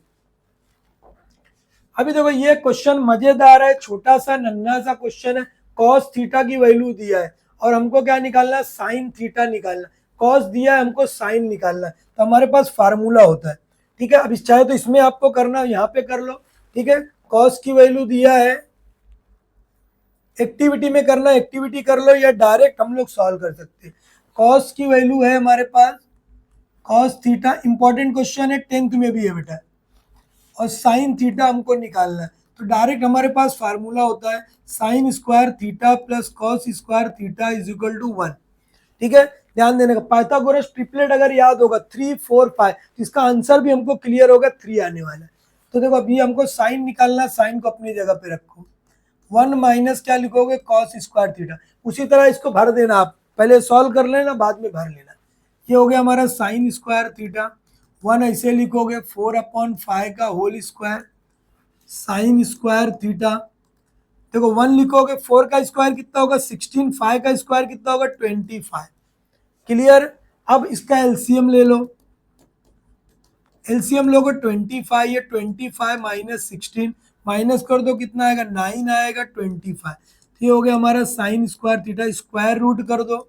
अभी देखो ये क्वेश्चन मजेदार है, छोटा सा नन्हा सा क्वेश्चन है। कॉस थीटा की वैल्यू दिया है और हमको क्या निकालना है, साइन थीटा निकालना। कॉस दिया है, हमको साइन निकालना है, तो हमारे पास फार्मूला होता है। ठीक है, अब इस चाहे तो इसमें आपको करना, यहाँ पे कर लो। ठीक है, कॉस की वैल्यू दिया है, एक्टिविटी में करना एक्टिविटी कर लो, या डायरेक्ट हम लोग सॉल्व कर सकते हैं। कॉस की वैल्यू है हमारे पास कॉस थीटा, इंपॉर्टेंट क्वेश्चन है, 10th में भी है बेटा। और साइन थीटा हमको निकालना है, तो डायरेक्ट हमारे पास फार्मूला होता है sine square theta plus cos square theta is equal to 1। ठीक है, ध्यान देने का, पाइथागोरस ट्रिपलेट अगर याद होगा 3 4 5, तो इसका आंसर भी हमको क्लियर होगा, 3 आने वाला है। तो देखो अभी हमको साइन निकालना, साइन को अपनी जगह पे रखो, 1 माइनस क्या लिखोगे, कॉस स्क्वायर थीटा। उसी तरह इसको भर देना, आप पहले सॉल्व कर लेना, बाद में भर लेना। ये हो गया हमारा साइन स्क्वायर थीटा, 1 ऐसे लिखोगे 4/5 का whole square sine square theta. देखो 1 लिखोगे, 4 का स्क्वायर कितना होगा 16, 5 का स्क्वायर कितना होगा 25। क्लियर। अब इसका एलसीएम ले लो, एलसीएम लोगे 25, ये 25 माइनस 16 माइनस कर दो, कितना आएगा 9 आएगा 25। तो ये हो गया हमारा sine square theta, square root कर दो।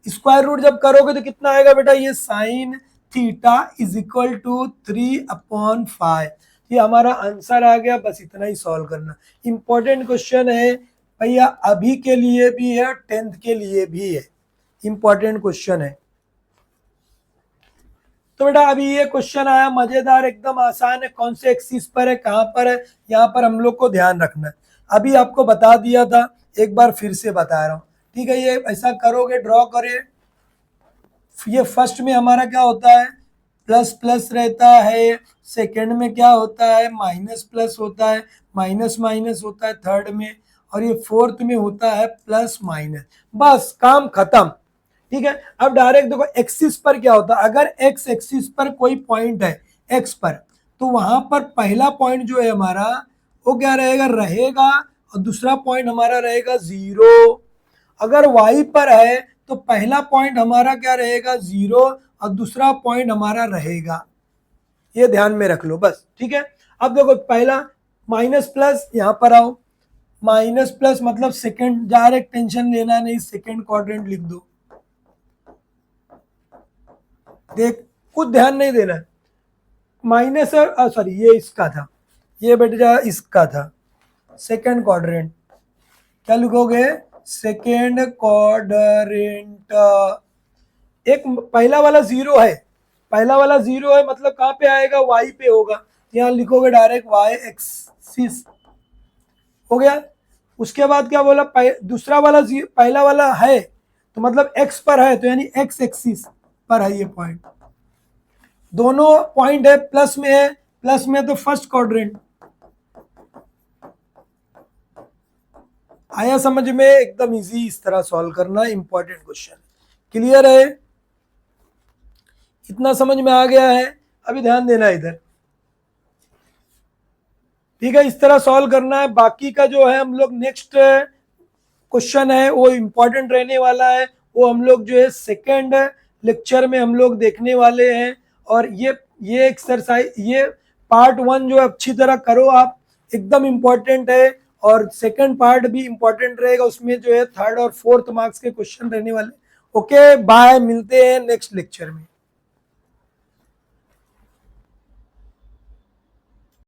स्क्वायर रूट जब करोगे तो कितना आएगा बेटा, ये sine theta is equal to 3/5। ये हमारा आंसर आ गया, बस इतना ही सॉल्व करना। इंपॉर्टेंट क्वेश्चन है भैया, अभी के लिए भी है, 10th के लिए भी है, इंपॉर्टेंट क्वेश्चन है। तो बेटा अभी ये क्वेश्चन आया मजेदार, एकदम आसान है, कौन से एक्सिस पर है, कहां पर है, यहाँ पर हम लोग को ध्यान रखना है। अभी आपको बता दिया था, एक बार फिर से बता रहा हूँ। ठीक है, ये ऐसा करोगे, ड्रॉ करिए। ये फर्स्ट में हमारा क्या होता है, प्लस प्लस रहता है, सेकंड में क्या होता है, माइनस प्लस होता है, माइनस माइनस होता है थर्ड में, और ये फोर्थ में होता है प्लस माइनस। बस काम खत्म। ठीक है, अब डायरेक्ट देखो एक्सिस पर क्या होता है, अगर एक्स एक्सिस पर कोई पॉइंट है एक्स पर, तो वहां पर पहला पॉइंट जो है हमारा वो क्या रहेगा और दूसरा पॉइंट हमारा रहेगा 0। अगर वाई पर है तो पहला पॉइंट हमारा क्या रहेगा 0 और दूसरा पॉइंट हमारा रहेगा, ये ध्यान में रख लो बस। ठीक है, अब देखो पहला माइनस प्लस, यहां पर आओ, माइनस प्लस मतलब सेकंड, डायरेक्ट टेंशन लेना नहीं, सेकंड क्वाड्रेंट लिख दो। देख कुछ ध्यान नहीं देना, माइनस सॉरी ये इसका था, ये बेटा इसका था, सेकंड क्वाड्रेंट। क्या लिखोगे, सेकेंड क्वाड्रेंट। एक पहला वाला 0 है, पहला वाला 0 है, मतलब कहां पे आएगा, वाई पे होगा, तो यहां लिखोगे डायरेक्ट वाई एक्सिस। हो गया। उसके बाद क्या बोला, दूसरा वाला पहला वाला है तो मतलब एक्स पर है, तो यानी एक्स एक्सिस पर है ये पॉइंट। दोनों पॉइंट है, प्लस में है, प्लस में तो फर्स्ट क्वाड्रेंट। आया समझ में, एकदम इजी, इस तरह सॉल्व करना, इंपॉर्टेंट क्वेश्चन। क्लियर है, इतना समझ में आ गया है। अभी ध्यान देना इधर। ठीक है, इस तरह सॉल्व करना है। बाकी का जो है हम लोग नेक्स्ट क्वेश्चन है वो इंपॉर्टेंट रहने वाला है, वो हम लोग जो है सेकेंड लेक्चर में हम लोग देखने वाले हैं। और ये एक्सरसाइज, ये पार्ट 1 जो अच्छी तरह करो आप, एकदम इंपॉर्टेंट है। और सेकंड पार्ट भी इंपॉर्टेंट रहेगा, उसमें जो है 3rd और 4th मार्क्स के क्वेश्चन रहने वाले। ओके बाय, मिलते हैं नेक्स्ट लेक्चर में।